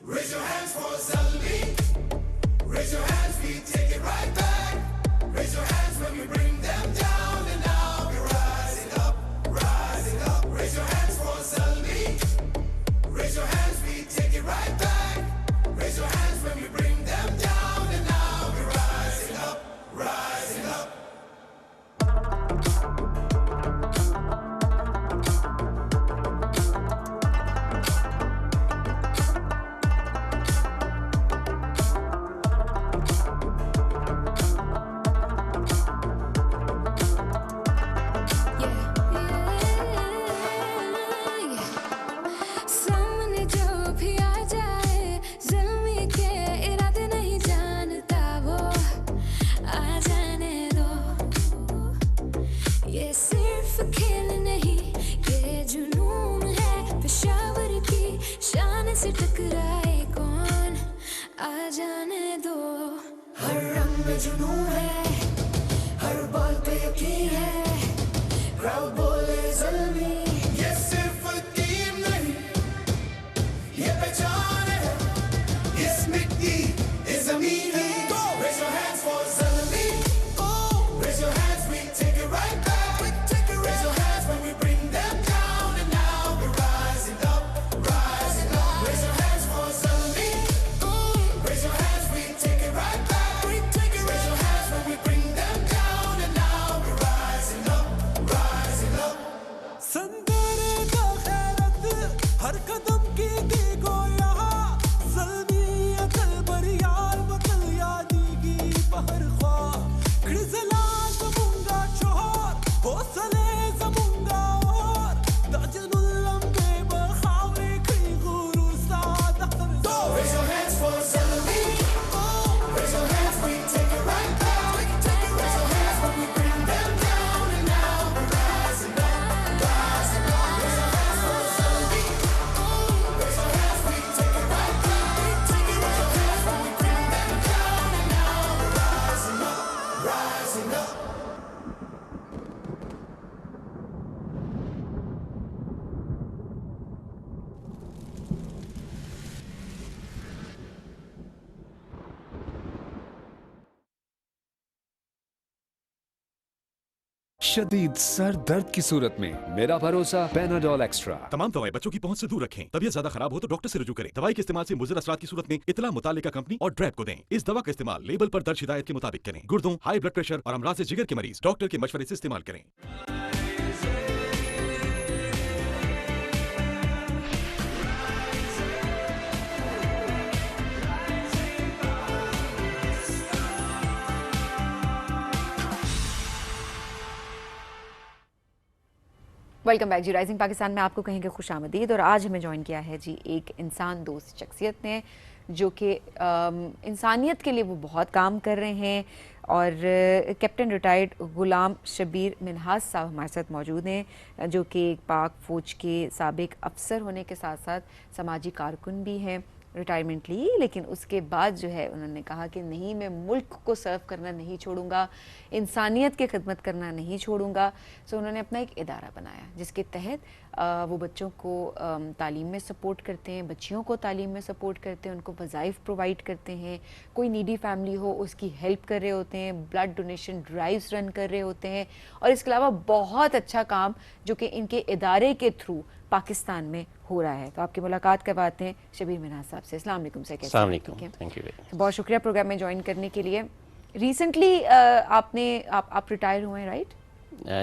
Raise your hands for Zalmi. Raise your hands, we take it right back. Raise your hands when we bring them down, and now we're rising up, rising up. Raise your hands for Zalmi. Raise your hands, we take it right back. Raise your hands when we bring them down, and now we're rising up, rising up. सामने जो भी आ जाए ज़ल्मी के इरादे नहीं जानता वो आ जाने दो. ये सिर्फ खेल नहीं ये जुनून है पेशावर की शान से टकराए कौन आ जाने दो. हर रंग में जुनून है, हर बॉल पे यकीन है. क्राउड बोले ज़ल्मी, ये सिर्फ टीम नहीं, ये पहचान है. इस मिट्टी, इस ज़मीन है. Raise your hands for Zalmi. Raise your hands, we take it right back. Raise your hands when we bring them down, and now we're rising हर कदम की गो यहाँ ज़ल्मी अकल पर यार बकल यादीगी बहर ख्वाह खिज़ला ज़बूंगा चोर हौसले ज़बूंगा और दाजनुल्लम के बखावे खी गुरु सादा So raise your hands for Zalmi. Raise your hands, we take it right back. Raise your hands when we bring them down, and now we're rising up, rising up. Raise your hands for Zalmi. Raise your hands, we take it right back. Raise your hands when we bring them down, and now we're rising up, rising up. शदीद सर दर्द की सूरत में मेरा भरोसा पैनाडोल एक्स्ट्रा। तमाम दवाएं बच्चों की पहुंच से दूर रखें। तबीयत ज्यादा खराब हो तो डॉक्टर से रुजू करें। दवाई के इस्तेमाल से मुज़र असरात की सूरत में इतला मुतालिका कंपनी और ड्रैप को दें। इस दवा का इस्तेमाल लेबल पर दर्ज हिदायत के मुताबिक करें। गुर्दों, हाई ब्लड प्रेशर और अमराज जिगर के मरीज डॉक्टर के मशवरे से इस्तेमाल करें। वेलकम बैक जी। राइजिंग पाकिस्तान में आपको कहेंगे खुश आमदीद। और आज हमें ज्वाइन किया है जी एक इंसान दोस्त शख्सियत ने जो कि इंसानियत के लिए वो बहुत काम कर रहे हैं। और कैप्टन रिटायर्ड गुलाम शबीर मिन्हाज साहब हमारे साथ मौजूद हैं जो कि एक पाक फ़ौज के साबिक अफसर होने के साथ साथ समाजी कारकुन भी हैं। रिटायरमेंट ली लेकिन उसके बाद जो है उन्होंने कहा कि नहीं, मैं मुल्क को सर्व करना नहीं छोड़ूंगा, इंसानियत की खिदमत करना नहीं छोड़ूंगा। सो उन्होंने अपना एक इदारा बनाया जिसके तहत वो बच्चों को तालीम में सपोर्ट करते हैं, बच्चियों को तालीम में सपोर्ट करते हैं, उनको वज़ाइफ प्रोवाइड करते हैं। कोई नीडी फैमिली हो उसकी हेल्प कर रहे होते हैं, ब्लड डोनेशन ड्राइव्स रन कर रहे होते हैं। और इसके अलावा बहुत अच्छा काम जो कि इनके इदारे के थ्रू पाकिस्तान में हो रहा है। तो आपकी मुलाकात करवाते हैं शबीर मिन्हाज साहब से। अस्सलाम वालेकुम सर। अस्सलाम वालेकुम, थैंक यू। बहुत शुक्रिया प्रोग्राम में ज्वाइन करने के लिए। रिसेंटली आप रिटायर हुए हैं, राइट?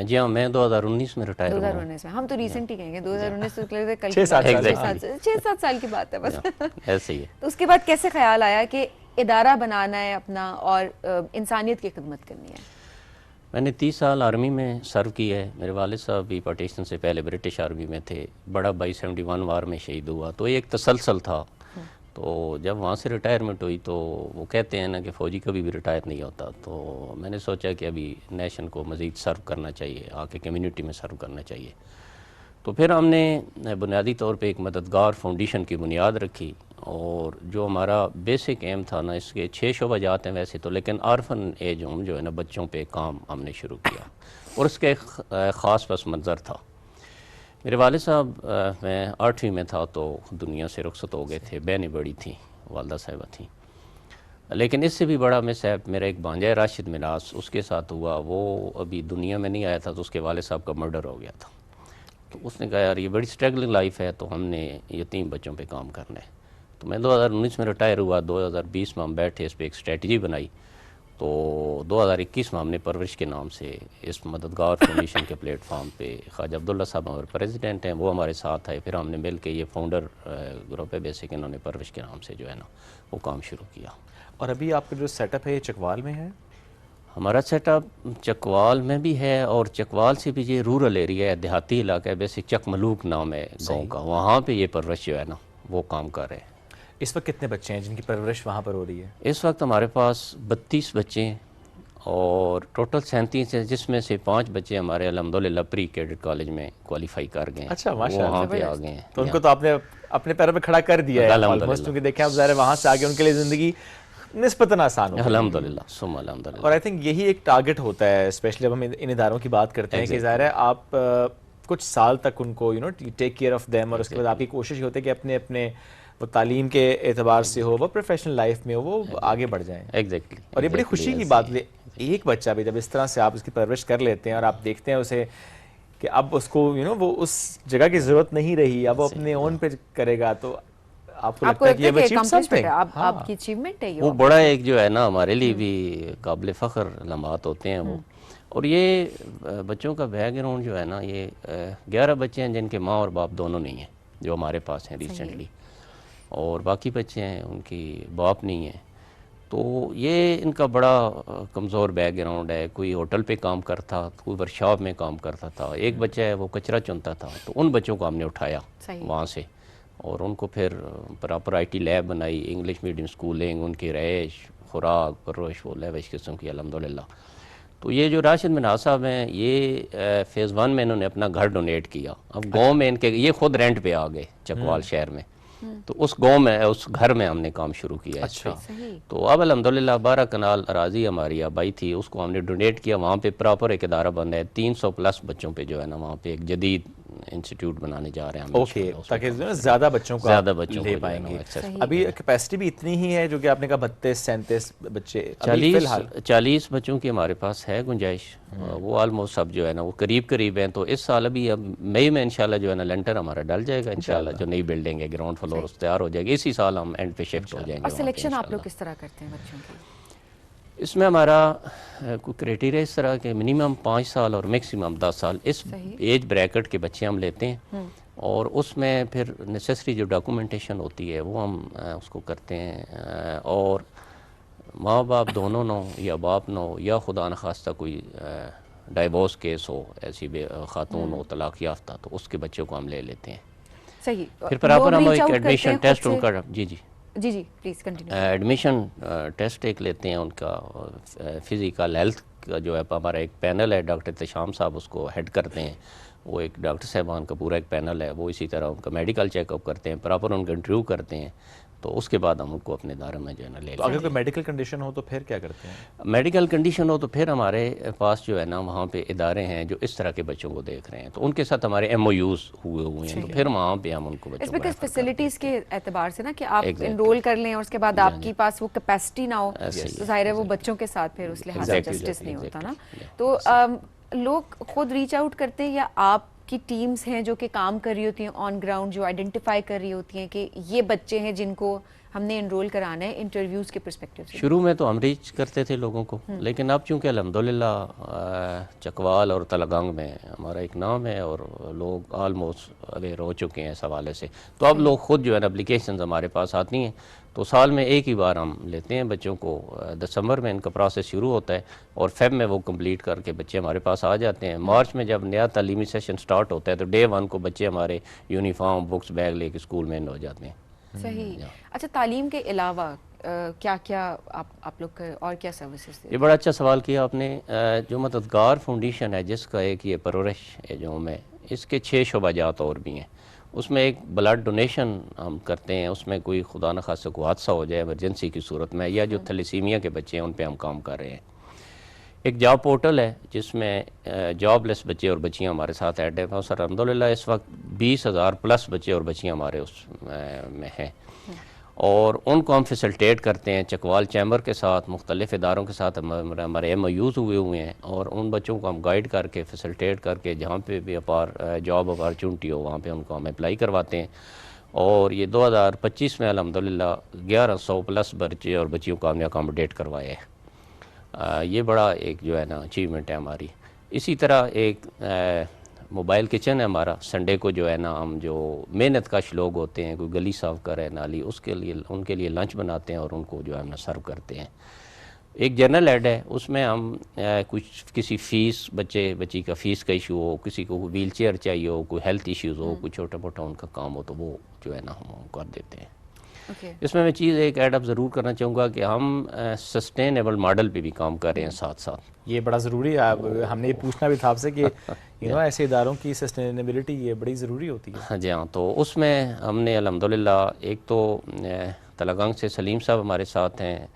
जी हाँ, मैं 2019 में रिटायर हुआ। 2019 में, हम तो रिसेंट ही कहेंगे 2019 तो कल 6-7 साल की बात है बस। ऐसे ही है। तो उसके बाद कैसे ख्याल आया कि इदारा बनाना है अपना और इंसानियत की खिदमत करनी है? मैंने 30 साल आर्मी में सर्व किया है। मेरे वालिद साहब भी पार्टीशन से पहले ब्रिटिश आर्मी में थे। बड़ा भाई 71 वार में शहीद हुआ, तो एक तसलसल था। तो जब वहाँ से रिटायरमेंट हुई तो वो कहते हैं ना कि फ़ौजी कभी भी रिटायर नहीं होता। तो मैंने सोचा कि अभी नेशन को मज़ीद सर्व करना चाहिए, आके कम्युनिटी में सर्व करना चाहिए। तो फिर हमने बुनियादी तौर पे एक मददगार फाउंडेशन की बुनियाद रखी। और जो हमारा बेसिक एम था ना, इसके 6 शोबा जाते हैं वैसे तो, लेकिन आर्फन एज होम जो है ना, बच्चों पे काम हमने शुरू किया और उसका एक ख़ास पस मंज़र था। मेरे वालिद साहब, मैं 8वीं में था तो दुनिया से रुखसत हो गए थे। बहनें बड़ी थी, वालदा साहिबा थी। लेकिन इससे भी बड़ा मैं साहब, मेरा एक भांजा है राशिद मिनास, उसके साथ हुआ। वो अभी दुनिया में नहीं आया था तो उसके वालिद साहब का मर्डर हो गया था। तो उसने कहा यार ये बड़ी स्ट्रगलिंग लाइफ है, तो हमने यतीम बच्चों पे काम करना है। तो मैं 2019 में रिटायर हुआ। 2020 में हम बैठे, इस पर एक स्ट्रेटजी बनाई। तो 2021 में हमने परवरिश के नाम से इस मददगार फाउंडेशन के प्लेटफॉर्म पे ख्वाजा अब्दुल्ला साहब हमारे प्रेसिडेंट हैं, वो हमारे साथ आए। फिर हमने मिल के ये फाउंडर ग्रुप है बेसिक, इन्होंने परवरिश के नाम से जो है ना वो काम शुरू किया। और अभी आपका जो सेटअप है ये चकवाल में है? हमारा सेटअप चकवाल में भी है और चकवाल से भी ये रूरल एरिया है, देहाती इलाका है। बेसिक चकमलूक नाम है गाँव का, वहाँ पर ये परवरिश जो है ना वो काम कर रहे हैं। इस वक्त कितने बच्चे हैं जिनकी परवरिश वहाँ पर हो रही है? इस वक्त हमारे पास 32 बच्चे हैं और टोटल 37 है, जिसमें से 5 बच्चे हमारे अल्हम्दुलिल्लाह प्री कैडेट कॉलेज में क्वालिफाई कर गए हैं। अच्छा, माशाअल्लाह, वहाँ पे आ गए हैं। तो उनको तो आपने अपने पैरों पे खड़ा कर दिया है ऑलमोस्ट, क्योंकि देखें आप ज़ाहिर वहाँ से आगे उनके लिए ज़िंदगी निस्बतन आसान हो। अल्हम्दुलिल्लाह, सुम्मा अल्हम्दुलिल्लाह। और आई थिंक यही एक टारगेट होता है, स्पेशली जब हम इन इदारों की बात करते हैं कि ज़ाहिर है आप कुछ साल तक उनको टेक केयर ऑफ देम, और उसके बाद आपकी कोशिश होती है कि अपने अपने वो तालीम के एतबार से हो, वो प्रोफेशनल लाइफ में हो, वो आगे बढ़ जाएं। एग्जैक्टली। और ये बड़ी खुशी की बात है, एक बच्चा भी जब इस तरह से आप उसकी परवरिश कर लेते हैं और आप देखते हैं उसे कि अब उसको वो उस जगह की ज़रूरत नहीं रही, अब वो अपने ओन पे करेगा, तो आपको लगता है कि ये आपकी अचीवमेंट है। वो बड़ा एक जो है ना हमारे लिए भी काबिल फ़ख्र लम्हात होते हैं वो। और ये बच्चों का बैकग्राउंड जो है ना, ये 11 बच्चे हैं जिनके माँ और बाप दोनों नहीं हैं। जो हमारे पास हैं रिसेंटली, और बाकी बच्चे हैं उनकी बाप नहीं है। तो ये इनका बड़ा कमज़ोर बैकग्राउंड है। कोई होटल पे काम करता, कोई वर्कशॉप में काम करता था। एक बच्चा है वो कचरा चुनता था, तो उन बच्चों को हमने उठाया वहाँ से और उनको फिर प्रॉपर IT लैब बनाई, इंग्लिश मीडियम स्कूलिंग, उनकी रहाइश, खुराक, परवरिश, वो लैविश किस्म की अल्हम्दुलिल्लाह। तो ये जो राशिद मिनाज साहब हैं, ये फ़ेज़ 1 में इन्होंने अपना घर डोनेट किया। अब गांव में इनके ये खुद रेंट पे आ गए चकवाल शहर में, तो उस गांव में, उस घर में हमने काम शुरू किया। अच्छा। तो अब अल्हम्दुलिल्लाह 12 कनाल अराजी हमारी आबाई थी, उसको हमने डोनेट किया। वहाँ पे प्रॉपर एक इदारा बंद है, 300+ बच्चों पे जो है ना वहाँ पे एक जदीद इंस्टीट्यूट बनाने जा रहे हैं। ओके, ताकि ज़्यादा बच्चों को ले पाएंगे। अभी कैपेसिटी भी इतनी ही है जो कि आपने कहा 32-37 बच्चे, 40 बच्चों की हमारे पास है गुंजाइश। वो ऑलमोस्ट सब जो है ना वो करीब हैं। तो इस साल अभी अब मई में इंशाल्लाह जो है ना लेंटर हमारा डल जाएगा इंशाल्लाह। जो नई बिल्डिंग है ग्राउंड फ्लोर तैयार हो जाएगी, इसी साल हम एंड पे शिफ्ट हो जाएंगे। और सिलेक्शन आप लोग किस तरह करते हैं बच्चों की? इसमें हमारा कोई क्राइटेरिया इस तरह के मिनिमम 5 साल और मैक्सिमम 10 साल इस एज ब्रैकेट के बच्चे हम लेते हैं, और उसमें फिर नेसेसरी जो डॉक्यूमेंटेशन होती है वो हम उसको करते हैं। और माँ बाप दोनों नो या बाप नो या खुदा न खास्ता कोई डाइवोर्स केस हो, ऐसी खातून हो तलाक याफ्ता, तो उसके बच्चों को हम ले लेते हैं। सही। फिर प्रॉपर हम एक एडमिशन टेस्ट उनका जी प्लीज़ कंटिन्यू। एडमिशन टेस्ट एक लेते हैं उनका, फिज़िकल हेल्थ का जो है हमारा एक पैनल है, डॉक्टर तशाम साहब उसको हेड करते हैं। वो एक डॉक्टर साहबान का पूरा एक पैनल है, वो इसी तरह उनका मेडिकल चेकअप करते हैं, प्रॉपर उनका इंटरव्यू करते हैं। तो उसके बाद हम उनको अपने दायरे में जो है ना ले। तो अगर कोई मेडिकल कंडीशन हो तो फिर क्या करते हैं? मेडिकल कंडीशन हो तो फिर हमारे पास जो है ना वहाँ पे इदारे हैं जो इस तरह के बच्चों को देख रहे हैं, तो उनके साथ हमारे MOUs हुए हैं, तो फिर वहाँ पे हम उनको बच्चों को फैसिलिटीज़ के एतबार से ना कि आप एनरोल कर लें और उसके बाद आपके पास वो कैपेसिटी ना हो, तो जाहिर है वो बच्चों के साथ फिर उस लिहाज से जस्टिस नहीं होता ना। तो लोग खुद रीच आउट करते हैं या आप की टीम्स हैं जो कि काम कर रही होती हैं ऑन ग्राउंड, जो आइडेंटिफाई कर रही होती हैं कि ये बच्चे हैं जिनको हमने एनरोल कराना है इंटरव्यूज़ के पर्सपेक्टिव से? शुरू में तो हम रीच करते थे लोगों को, लेकिन अब चूँकि अल्हम्दुलिल्लाह चकवाल और तलगंग में हमारा एक नाम है और लोग ऑलमोस्ट अवेयर हो चुके हैं इस हवाले से, तो अब लोग खुद जो है एप्लीकेशन हमारे पास आती हैं। तो साल में एक ही बार हम लेते हैं बच्चों को। दिसंबर में इनका प्रोसेस शुरू होता है और फेब में वो कंप्लीट करके बच्चे हमारे पास आ जाते हैं। मार्च में जब नया तालीमी सेशन स्टार्ट होता है तो डे 1 को बच्चे हमारे यूनिफॉर्म, बुक्स, बैग लेके स्कूल में हो जाते हैं। सही। अच्छा, तालीम के अलावा क्या क्या आप लोग और क्या सर्विसेज? ये बड़ा अच्छा सवाल किया आपने। जो मददगार फाउंडेशन है जिसका एक ये परवरिश है जो में, इसके 6 शोबाजात और भी हैं। उसमें एक ब्लड डोनेशन हम करते हैं, उसमें कोई खुदा न खासा कोई हादसा हो जाए इमरजेंसी की सूरत में, या जो थैलेसीमिया के बच्चे हैं उन पे हम काम कर रहे हैं। एक जॉब पोर्टल है जिसमें जॉबलेस बच्चे और बच्चियां हमारे साथ ऐड है। सर अल्हम्दुलिल्लाह इस वक्त 20,000+ बच्चे और बच्चियां हमारे उस में हैं, और उनको हम फैसिलिटेट करते हैं चकवाल चैम्बर के साथ, मुख्तलिफ इदारों के साथ हमारे MOUs हुए हैं, और उन बच्चों को हम गाइड करके फैसिलिटेट करके जहाँ पे भी जॉब अपॉर्चुनिटी हो वहाँ पे उनको हम अप्लाई करवाते हैं। और ये 2025 में अल्हम्दुलिल्लाह 1100+ बच्चे और बच्चियों को हमने अकोमोडेट करवाया है। ये बड़ा एक जो है ना अचीवमेंट है हमारी। इसी तरह एक मोबाइल किचन है हमारा। संडे को जो है ना हम जो मेहनत कश लोग होते हैं, कोई गली साफ़ कर रहे हैं नाली, उसके लिए उनके लिए लंच बनाते हैं और उनको जो है ना सर्व करते हैं। एक जनरल एड है, उसमें हम कुछ किसी फ़ीस बच्ची का फ़ीस का इशू हो, किसी को व्हील चेयर चाहिए हो, कोई हेल्थ इश्यूज़ हो, कोई छोटा मोटा उनका काम हो, तो वो जो है ना हम कर देते हैं। इसमें मैं चीज़ एक ऐड अप ज़रूर करना चाहूँगा कि हम सस्टेनेबल मॉडल पे भी काम कर रहे हैं साथ साथ। ये बड़ा ज़रूरी है। हमने ये पूछना भी था आपसे कि ऐसे इदारों की सस्टेनेबिलिटी ये बड़ी ज़रूरी होती है। हाँ जी हाँ, तो उसमें हमने अल्हम्दुलिल्लाह एक तो तलगंग से सलीम साहब हमारे साथ हैं,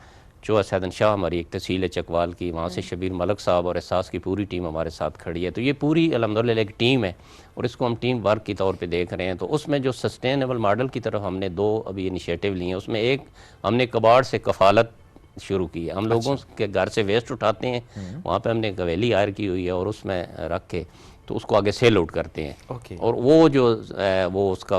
चोहा सैदन शाह हमारी एक तहसील है चकवाल की, वहाँ से शबीर मलक साहब और एहसास की पूरी टीम हमारे साथ खड़ी है। तो ये पूरी अल्हम्दुलिल्लाह एक टीम है और इसको हम टीम वर्क की तौर पे देख रहे हैं। तो उसमें जो सस्टेनेबल मॉडल की तरफ हमने 2 अभी इनिशिएटिव लिए हैं। उसमें एक हमने कबाड़ से कफालत शुरू की है। हम लोगों के घर से वेस्ट उठाते हैं, वहाँ पे हमने हवेली हायर की हुई है और उसमें रख के तो उसको आगे सेल आउट करते हैं। और वो जो वो उसका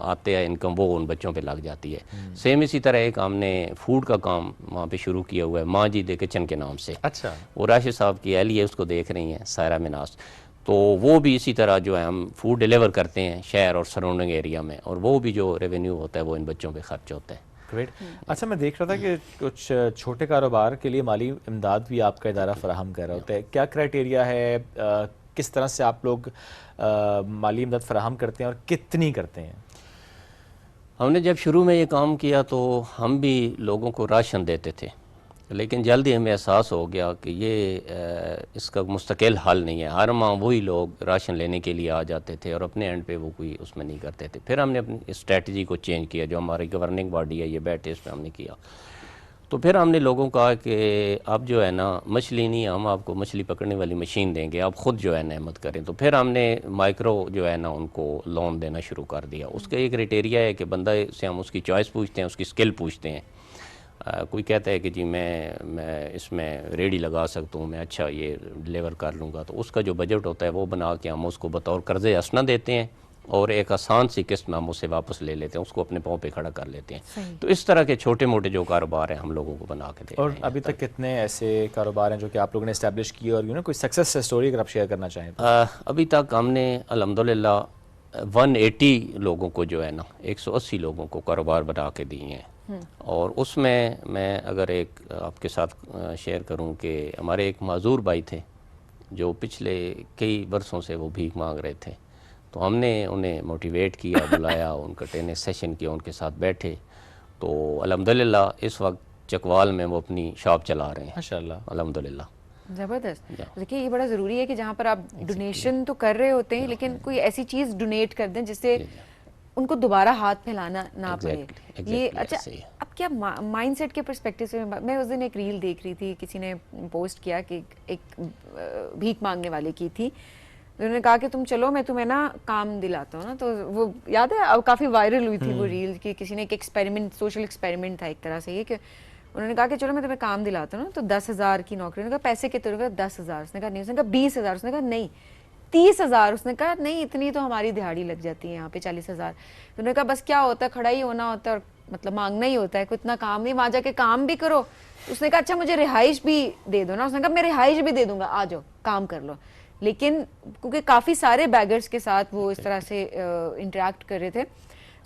आते हैं इनकम वो उन बच्चों पे लग जाती है। सेम इसी तरह एक हमने फूड का काम वहाँ पे शुरू किया हुआ है, माँ जी दे किचन के नाम से। अच्छा। वो राशिद साहब की अहलिया उसको देख रही हैं, सायरा मिनास। तो वो भी इसी तरह जो है हम फूड डिलीवर करते हैं शहर और सराउंडिंग एरिया में, और वो भी जो रेवेन्यू होता है वो इन बच्चों पे खर्च होता है। ग्रेट। अच्छा, मैं देख रहा था कि कुछ छोटे कारोबार के लिए माली इमदाद भी आपका इदारा फराहम कर रहा होता है, क्या क्राइटेरिया है, किस तरह से आप लोग माली इमदाद फराहम करते हैं और कितनी करते हैं? हमने जब शुरू में ये काम किया तो हम भी लोगों को राशन देते थे, लेकिन जल्दी हमें एहसास हो गया कि ये इसका मुस्तकिल हल नहीं है। हर माह वही लोग राशन लेने के लिए आ जाते थे और अपने एंड पे वो कोई उसमें नहीं करते थे। फिर हमने अपनी स्ट्रेटजी को चेंज किया, जो हमारी गवर्निंग बॉडी है ये बैठे इस पर हमने किया। तो फिर हमने लोगों को कहा कि अब जो है ना मछली नहीं, हम आपको मछली पकड़ने वाली मशीन देंगे, आप ख़ुद जो है नेमत करें। तो फिर हमने माइक्रो जो है ना उनको लोन देना शुरू कर दिया। उसका एक क्राइटेरिया है कि बंदा से हम उसकी चॉइस पूछते हैं, उसकी स्किल पूछते हैं। कोई कहता है कि जी मैं इसमें रेडी लगा सकता हूँ, मैं अच्छा ये डिलीवर कर लूँगा, तो उसका जो बजट होता है वो बना के हम उसको बतौर कर्ज़े हसना देते हैं और एक आसान सी किस्त में हम उससे वापस ले लेते हैं, उसको अपने पाँव पे खड़ा कर लेते हैं। तो इस तरह के छोटे मोटे जो कारोबार हैं हम लोगों को बना के देते हैं। और अभी तक कितने ऐसे कारोबार हैं जो कि आप लोगों ने इस्टेब्लिश किए, और कोई सक्सेस स्टोरी अगर आप शेयर करना चाहें तो? अभी तक हमने अल्हम्दुलिल्लाह 180 लोगों को जो है ना 180 लोगों को कारोबार बना के दिए हैं। और उसमें मैं अगर एक आपके साथ शेयर करूं कि हमारे एक माजूर भाई थे जो पिछले कई बरसों से वो भीख मांग रहे थे, तो हमने उन्हें मोटिवेट किया, बुलाया, उनका ट्रेनिंग सेशन किया, उनके साथ बैठे। तो अल्हम्दुलिल्लाह इस वक्त चकवाल में वो अपनी शॉप चला रहे हैं माशाल्लाह, अल्हम्दुलिल्लाह। ज़बरदस्त। देखिए ये बड़ा ज़रूरी है कि जहाँ पर आप डोनेशन तो कर रहे होते हैं लेकिन कोई ऐसी चीज़ डोनेट कर दें जिससे उनको दोबारा हाथ फैलाना ना पड़े। ये अच्छा, अब क्या माइंडसेट के पर्सपेक्टिव से मैं उस दिन एक रील देख रही थी, किसी ने पोस्ट किया कि एक भीख मांगने वाले की थी, उन्होंने कहा कि तुम चलो मैं तुम्हें ना काम दिलाता हूँ ना। तो वो याद है, अब काफ़ी वायरल हुई थी वो रील कि किसी ने एक एक्सपेरिमेंट, सोशल एक्सपेरिमेंट था एक तरह से ये, कि उन्होंने कहा कि चलो मैं तुम्हें काम दिलाता हूँ ना। तो 10,000 की नौकरी, उन्होंने कहा पैसे कितने, उन्होंने कहा 10,000, उसने कहा नहीं, उसने कहा 20,000, उसने कहा नहीं 30,000, उसने कहा नहीं इतनी तो हमारी दिहाड़ी लग जाती है यहाँ पे 40,000। तो उन्होंने कहा बस क्या होता है, खड़ा ही होना होता है और मतलब मांगना ही होता है, कोई इतना काम नहीं, वहाँ जाके काम भी करो। उसने कहा अच्छा मुझे रिहाइश भी दे दो ना, उसने कहा मैं रिहाइश भी दे दूंगा, आ जाओ काम कर लो। लेकिन क्योंकि काफ़ी सारे बैगर्स के साथ वो इस तरह से इंटरेक्ट कर रहे थे,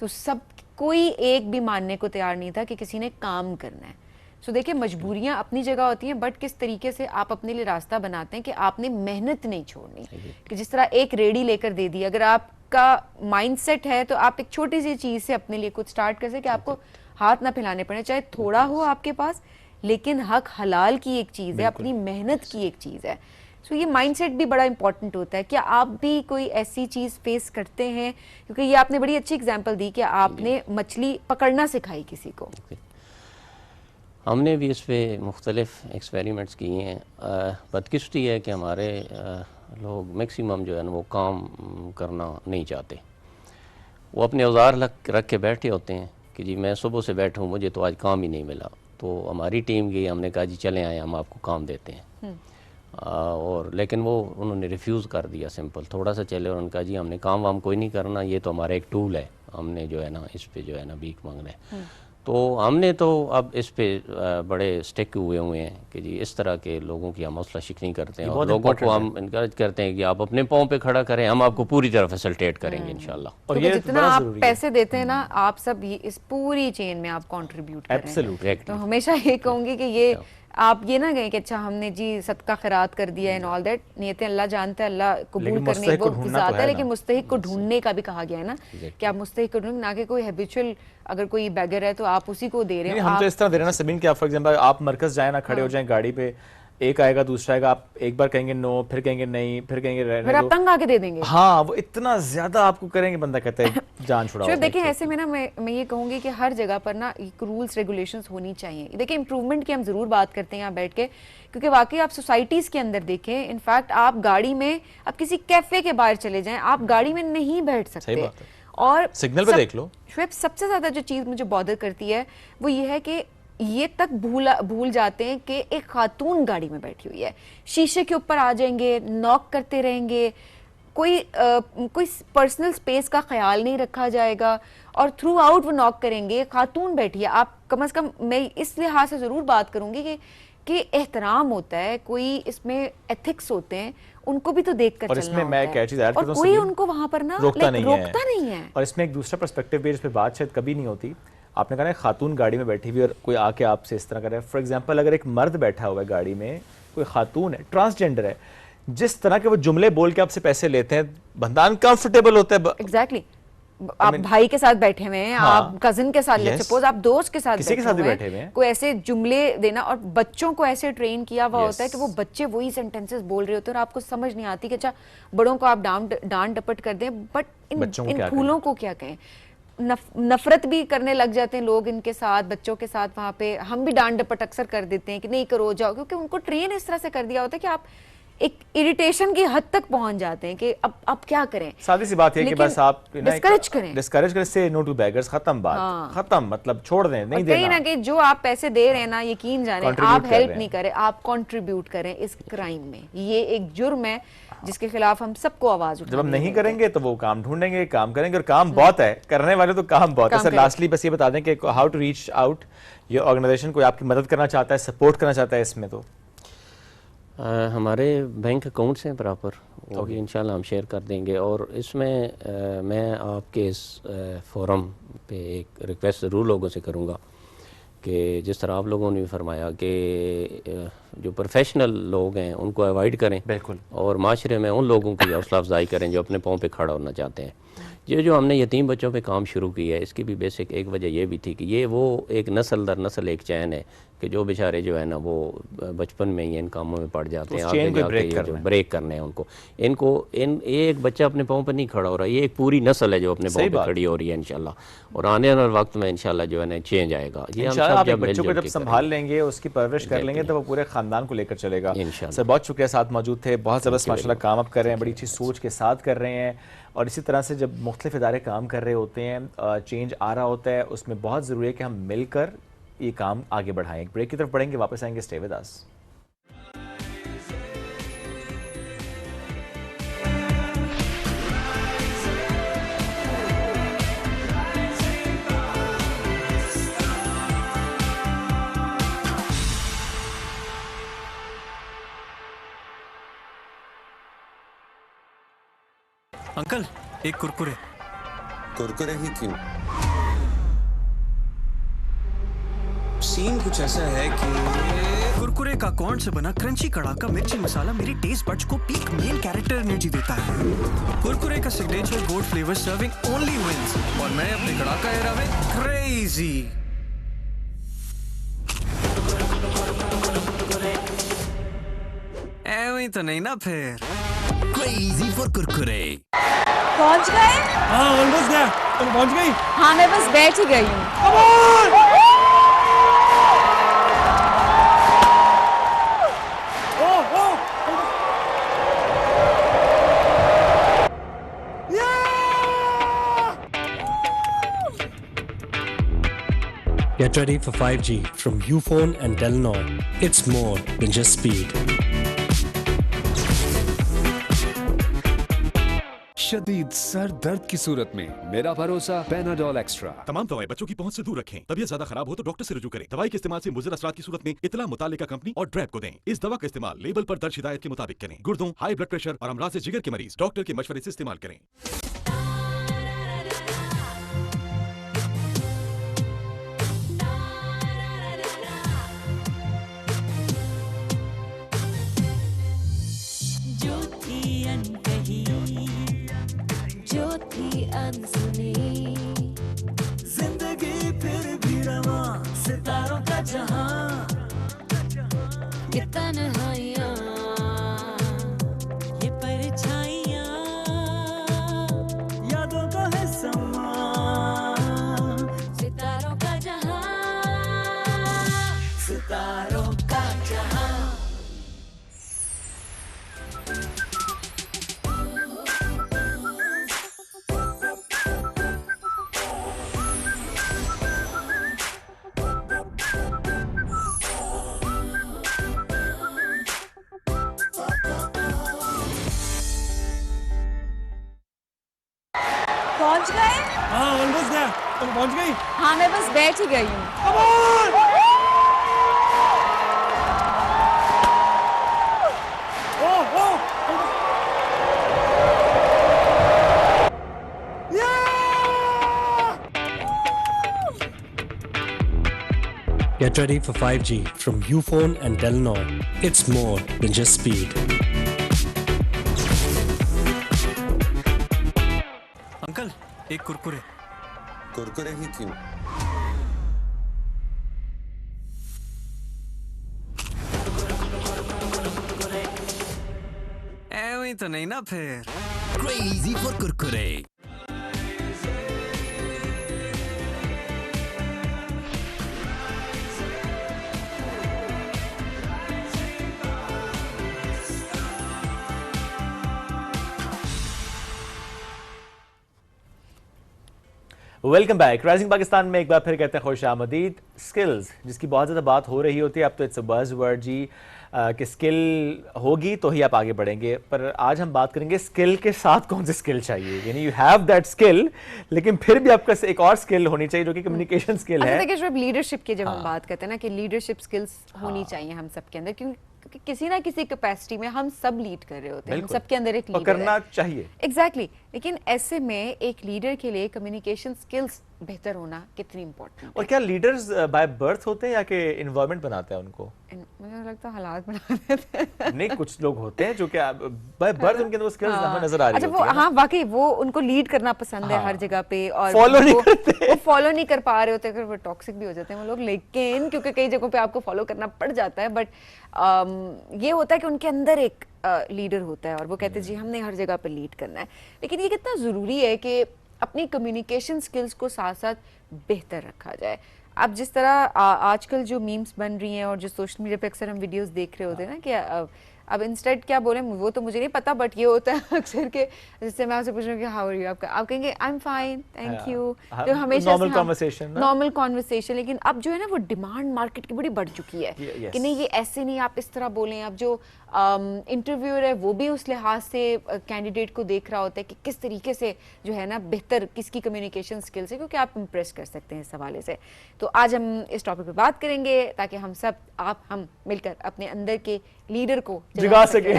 तो सब कोई एक भी मानने को तैयार नहीं था कि किसी ने काम करना है। सो देखिए मजबूरियां अपनी जगह होती हैं, बट किस तरीके से आप अपने लिए रास्ता बनाते हैं कि आपने मेहनत नहीं छोड़नी, कि जिस तरह एक रेडी लेकर दे दी, अगर आपका माइंडसेट है तो आप एक छोटी सी चीज़ से अपने लिए कुछ स्टार्ट कर सके कि आपको हाथ ना फैलाने पड़े, चाहे थोड़ा हो आपके पास, लेकिन हक हलाल की एक चीज़ है, अपनी मेहनत की एक चीज़ है। सो ये माइंडसेट भी बड़ा इंपॉर्टेंट होता है। क्या आप भी कोई ऐसी चीज़ फेस करते हैं, क्योंकि ये आपने बड़ी अच्छी एग्जांपल दी कि आपने मछली पकड़ना सिखाई किसी को। हमने भी इस पर मुख्तलिफ एक्सपेरिमेंट्स किए हैं। बदकिस्मती है कि हमारे लोग मैक्सिमम जो है ना वो काम करना नहीं चाहते, वो अपने औजार रख के बैठे होते हैं कि जी मैं सुबह से बैठा हूँ, मुझे तो आज काम ही नहीं मिला। तो हमारी टीम गई, हमने कहा जी चले आए, हम आपको काम देते हैं। और लेकिन वो उन्होंने रिफ्यूज़ कर दिया, सिंपल थोड़ा सा चले और उन्होंने कहा जी हमने काम वाम कोई नहीं करना, ये तो हमारा एक टूल है, हमने जो है ना इस पे जो है ना भीख मांगना है। तो हमने तो अब इस पे बड़े स्टिक हुए हैं कि जी इस तरह के लोगों की हम हौसला शिकनी करते हैं और लोगों को हम इनकरेज करते हैं कि आप अपने पाँव पे खड़ा करें, हम आपको पूरी तरह फैसिलिटेट करेंगे इंशाल्लाह। और ये जितना आप पैसे देते हैं ना, आप सब ये इस पूरी चेन में आप कंट्रीब्यूट कर रहे हैं। तो हमेशा ये कहूँगी कि ये आप ये ना गए कि अच्छा हमने जी सदका खैरात कर दिया एंड ऑल दैट, नियतें अल्लाह जानता है, अल्लाह कबूल करने वो ज़ात है, लेकिन मुस्तहिक को ढूंढने का भी कहा गया है ना कि आप मुस्तहिक को ढूंढें, ना कि कोई हैबिचुअल अगर कोई बैगर है तो आप उसी को दे रहे हैं। हम तो इस तरह दे रहे हैं ना सबिन, कि आप फॉर एग्जांपल आप मरकज जाए ना, खड़े हो जाएं गाड़ी पे, एक आएगा दूसरा आएगा, आप एक बार कहेंगे नो, फिर कहेंगे नहीं, फिर कहेंगे रहने फिर आप तंग आके दे देंगे। हाँ, वो इतना ज्यादा आपको करेंगे, बंदा कहता है जान छुड़ाओ। देखिए ऐसे में ना मैं ये कहूँगी कि हर जगह पर ना एक रूल्स रेगुलेशंस होनी चाहिए। देखिए इंप्रूवमेंट की हम ज़रूर बात करते हैं यहाँ बैठ के, क्योंकि वाकई आप सोसाइटीज़ के अंदर देखें, इनफैक्ट आप गाड़ी में, आप किसी कैफ़े के बाहर चले जाएं, आप गाड़ी में नहीं बैठ सकते। और सिग्नल पे देख लो। शुएब, सबसे ज़्यादा जो चीज़ मुझे बॉदर करती है वो ये है कि ये तक भूल जाते हैं कि एक खातून गाड़ी में बैठी हुई है, शीशे के ऊपर आ जाएंगे, नॉक करते रहेंगे, कोई पर्सनल स्पेस का ख्याल नहीं रखा जाएगा और थ्रू आउट वो नॉक करेंगे। खातून बैठी है, आप कम से कम, मैं इस लिहाज से ज़रूर बात करूँगी कि एहतराम होता है, कोई इसमें एथिक्स होते हैं, उनको भी तो देख कर और चलना इसमें मैं होता क्या है। चीज ऐड और करता हूं, कोई सुनील, उनको वहां पर ना रोकता नहीं है। और इसमें एक दूसरा पर्सपेक्टिव भी है, जिस पे बात शायद कभी नहीं होती। आपने कहा ना खातून गाड़ी में बैठी हुई और कोई आके आपसे इस तरह कर रहा है, फॉर एग्जांपल अगर एक मर्द बैठा हुआ है गाड़ी में, कोई खातून है, ट्रांसजेंडर है, जिस तरह के वो जुमले बोल के आपसे पैसे लेते हैं, बंदा अनकंफर्टेबल होता है। एग्जैक्टली आप भाई के साथ बैठे हुए हैं, हाँ, आप कजिन के साथ, लेट्स सपोज आप दोस्त के साथ किसी के साथ भी बैठे हुए हैं, कोई ऐसे जुमले देना, और बच्चों को ऐसे ट्रेन किया हुआ होता है कि वो बच्चे वही सेंटेंसेस बोल रहे होते हैं और आपको समझ नहीं आती कि अच्छा बड़ों को आप डांट डपट कर दें, बट इन फूलों को क्या कहें। नफरत भी करने लग जाते हैं लोग इनके साथ, बच्चों के साथ। वहां पे हम भी डांट डपट अक्सर कर देते हैं कि नहीं करो, जाओ, क्योंकि उनको ट्रेन इस तरह से कर दिया होता है कि आप एक इरिटेशन की हद तक पहुंच जाते हैं कि अब क्या करें। सादी सी बात है कि बस आप डिस्करेज करें, से नो टू बेगर्स, खत्म बात। हाँ। खत्म, मतलब छोड़ दें, नहीं देना। कहीं ना कहीं जो आप पैसे दे रहे हैं ना, यकीन जाने आप हेल्प नहीं करें, आप कंट्रीब्यूट करें इस क्राइम में। ये एक जुर्म है जिसके खिलाफ हम सबको आवाज उठानी है। जब हम नहीं करेंगे तो वो काम ढूंढेंगे, काम करेंगे, और काम बहुत है, करने वाले तो काम बहुत है। सर लास्टली बस ये बता दें कि हाउ टू रीच आउट, ये ऑर्गेनाइजेशन कोई आपकी मदद करना चाहता है, सपोर्ट करना चाहता है इसमें, तो हमारे बैंक अकाउंट्स हैं प्रॉपर, वो भी इंशाल्लाह हम शेयर कर देंगे। और इसमें मैं आपके इस फोरम पे एक रिक्वेस्ट ज़रूर लोगों से करूँगा कि जिस तरह आप लोगों ने भी फरमाया कि जो प्रोफेशनल लोग हैं उनको अवॉइड करें, बिल्कुल, और माशरे में उन लोगों की हौसला अफजाई करें जो अपने पाँव पे खड़ा होना चाहते हैं। ये जो हमने यतीम बच्चों पे काम शुरू किया है, इसकी भी बेसिक एक वजह ये भी थी कि ये वो एक नस्ल दर नस्ल एक चैन है कि जो बेचारे जो है ना वो बचपन में ही इन कामों में पड़ जाते हैं, आगे जाके जो ब्रेक करने हैं इनको एक बच्चा अपने पाँव पर नहीं खड़ा हो रहा, ये एक पूरी नस्ल है जो अपने पाँव पर खड़ी हो रही है इंशाल्लाह। और आने वाले वक्त में इंशाल्लाह जो है ना चेंज आएगा। ये हम सब जब बच्चों को जब संभाल लेंगे, उसकी परवरिश कर लेंगे, तो वो पूरे खानदान को लेकर चलेगा। सर बहुत शुक्रिया, साथ मौजूद थे, बहुत ज़बरदस्त माशाल्लाह काम आप कर रहे हैं, बड़ी अच्छी सोच के साथ कर रहे हैं। और इसी तरह से जब मुख्तलिफ इदारे काम कर रहे होते हैं, चेंज आ रहा होता है, उसमें बहुत ज़रूरी है कि हम मिलकर ये काम आगे बढ़ाएं। एक ब्रेक की तरफ बढ़ेंगे, वापस आएंगे, स्टे विद अस। अंकल एक कुरकुरे। कुरकुरे ही क्यों? सीन कुछ ऐसा है कि कुरकुरे का कॉर्न से बना क्रंची कड़ाका मिर्ची मसाला मेरी टेस्ट बड्स को पीक मेल कैरेक्टर एनर्जी देता है। कुरकुरे का signature gold flavour serving only wins, और मैं अपने कड़ाका एरा में क्रेजी। ऐਵੇਂ तो नहीं ना फिर। Crazy for Kurkure. पहुंच गए? हाँ ऑलमोस्ट गया। तुम पहुंच गई? हाँ मैं बस बैठ ही गई हूँ। Get ready for 5G from Ufone and Telenor. It's more than just speed. शदीद सर दर्द की सूरत में मेरा भरोसा पैनाडोल एक्स्ट्रा। तमाम दवाएं बच्चों की पहुंच से दूर रखें। तबीयत ज्यादा खराब हो तो डॉक्टर से रुजू करें। दवाई के इस्तेमाल से मुज़र असरात की सूरत में इतला मुतालिका कंपनी और ड्रैप को दें। इस दवा का इस्तेमाल लेबल पर दर्ज हिदायत के मुताबिक करें। गुर्दों, हाई ब्लड प्रेशर और अमराज जिगर के मरीज डॉक्टर के मशवरे से इस्तेमाल करें। अनसुनी जिंदगी फिर भी रवां, सितारों का जहां, ये तन्हाइयां, ये परछाइयां, यादों का है समा, सितारों का जहां, सितारों का जहां। पहुंच गए? हाँ ऑलमोस्ट गया। तुम पहुंच गई? हाँ मैं बस बैठ ही गई हूँ। Get ready for 5G from Ufone and Telenor. It's more than just speed. Uncle एक कुरकुरे। कुरकुरे ही क्यों? ऐਵੇਂ तो नहीं ना फिर। Crazy for Kurkure. Welcome back. Rising Pakistan में एक बार फिर कहते हैं खुश आमदीद। स्किल्स जिसकी बहुत ज़्यादा बात हो रही होती है, अब तो इट्स अ बज़वर्ड जी कि स्किल होगी तो ही आप आगे बढ़ेंगे, पर आज हम बात करेंगे स्किल के साथ कौन सी स्किल चाहिए। यानी यू हैव दैट स्किल लेकिन फिर भी आपका एक और स्किल होनी चाहिए जो कि कम्युनिकेशन स्किल है। देखिए जब लीडरशिप की जब हम बात करते हैं ना कि लीडरशिप स्किल्स होनी चाहिए हम सबके अंदर, क्योंकि किसी ना किसी कैपेसिटी में हम सब लीड कर रहे होते हैं, हम सबके अंदर एक लीडर करना चाहिए। एग्जैक्टली लेकिन ऐसे में एक लीडर के लिए कम्युनिकेशन स्किल्स बेहतर होना कितनी इंपॉर्टेंट। और क्या लीडर्स बाय बर्थ होते हैं या कि एनवायरनमेंट बनाते हैं उनको? मुझे लगता है हालात बना देते हैं। नहीं, कुछ लोग होते हैं जो कि बाय बर्थ उनके अंदर वो स्किल्स हमें नजर आ रही होती है। हाँ वाकई वो उनको लीड करना पसंद है हर जगह पे, और फॉलो नहीं करते, वो फॉलो नहीं कर पा रहे होते, अगर वो टॉक्सिक भी हो जाते हैं वो लोग, लेकिन क्योंकि कई जगहों पे आपको फॉलो करना पड़ जाता है, बट ये होता है कि उनके अंदर एक लीडर होता है और वो कहते हैं जी हमने हर जगह पे लीड करना है। लेकिन ये कितना ज़रूरी है कि अपनी कम्युनिकेशन स्किल्स को साथ साथ बेहतर रखा जाए। अब जिस तरह आजकल जो मीम्स बन रही हैं और जो सोशल मीडिया पे अक्सर हम वीडियोस देख रहे होते हैं ना कि अब इंस्टेंट क्या बोले वो तो मुझे नहीं पता, बट ये होता है अक्सर के जैसे मैं आपसे पूछ रही हूँ कि हाउ आर यू, आप कहेंगे आई एम फाइन थैंक यू, जो हमेशा नॉर्मल कॉन्वर्सेशन। लेकिन अब जो है ना वो डिमांड मार्केट की बड़ी बढ़ चुकी है कि नहीं ये ऐसे नहीं, आप इस तरह बोलें। अब जो इंटरव्यूअर है वो भी उस लिहाज से कैंडिडेट को देख रहा होता है कि किस तरीके से जो है ना बेहतर किसकी कम्युनिकेशन स्किल्स है, क्योंकि आप इम्प्रेस कर सकते हैं इस हवाले से। तो आज हम इस टॉपिक पे बात करेंगे ताकि हम सब हम मिलकर अपने अंदर के लीडर को जगा सके।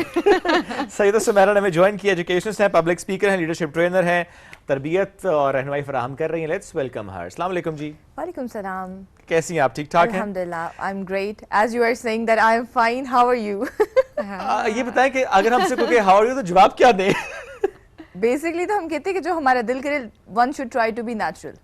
सईद सुमेरा ने हमें ज्वाइन किया, एजुकेशनिस्ट हैं, पब्लिक स्पीकर हैं, लीडरशिप ट्रेनर हैं, तरबियत और रहनुमाई फराहम कर रही हैं। लेट्स वेलकम हर। अस्सलाम वालेकुम जी। वालेकुम सलाम। कैसी हैं आप? ठीक ठाक हैं? अल्हम्दुलिल्लाह, I am great. As you are saying that I am fine, how are you? ये बताएं कि अगर हमसे कोई हाउ आर यू तो जवाब क्या दें? बेसिकली तो हम कहते हैं कि जो हमारा दिल करे, one should try to be natural,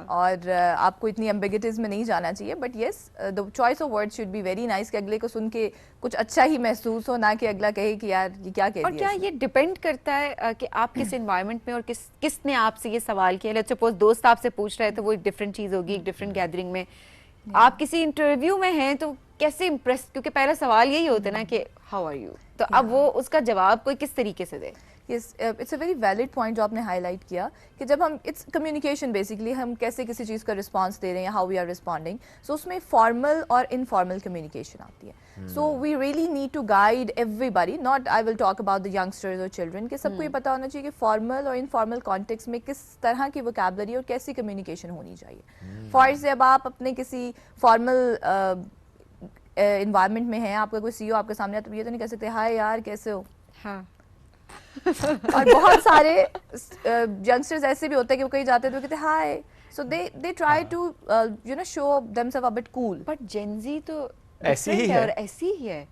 और आपको इतनी एम्बिगिटीज में नहीं जाना चाहिए, but yes the choice of words should be very nice कि अगले को सुन के कुछ अच्छा ही महसूस हो, ना कि अगला कहे कि यार ये क्या कह रही है। और क्या ये डिपेंड करता है कि आप किस एनवायरनमेंट में और किसने आपसे ये सवाल किया। लेट्स सपोज दोस्त आपसे पूछ रहे हैं तो वो एक डिफरेंट चीज़ होगी, एक डिफरेंट गैदरिंग में। आप किसी इंटरव्यू में हैं तो कैसे इम्प्रेस, क्योंकि पहला सवाल यही होता है ना कि हाउ आर यू, तो अब वो उसका जवाब कोई किस तरीके से दे। Yes, it's a very valid point जो आपने हाईलाइट किया कि जब हम इट्स कम्युनिकेशन बेसिकली हम कैसे किसी चीज़ का रिस्पांस दे रहे हैं, how we are responding, so उसमें फॉर्मल और इनफॉर्मल कम्युनिकेशन आती है। So we really need to guide everybody, not I will talk about the youngsters और चिल्ड्रन, कि सबको ये पता होना चाहिए कि फॉर्मल और इनफॉर्मल कॉन्टेक्स्ट में किस तरह की वोकैबुलरी और कैसी कम्युनिकेशन होनी चाहिए। फॉर एग्जाम्पल आप अपने किसी फॉर्मल इन्वायरमेंट में हैं, आपका कोई सीईओ आपके सामने, तो ये तो नहीं कह सकते हाय यार कैसे हो। हाँ और बहुत सारे यंगस्टर्स ऐसे भी होते हैं कि वो कहीं जाते हैं तो कहते हैं hi, so they try to you know show themselves a bit cool. But Gen Z तो ऐसी ही है और ऐसी ही है।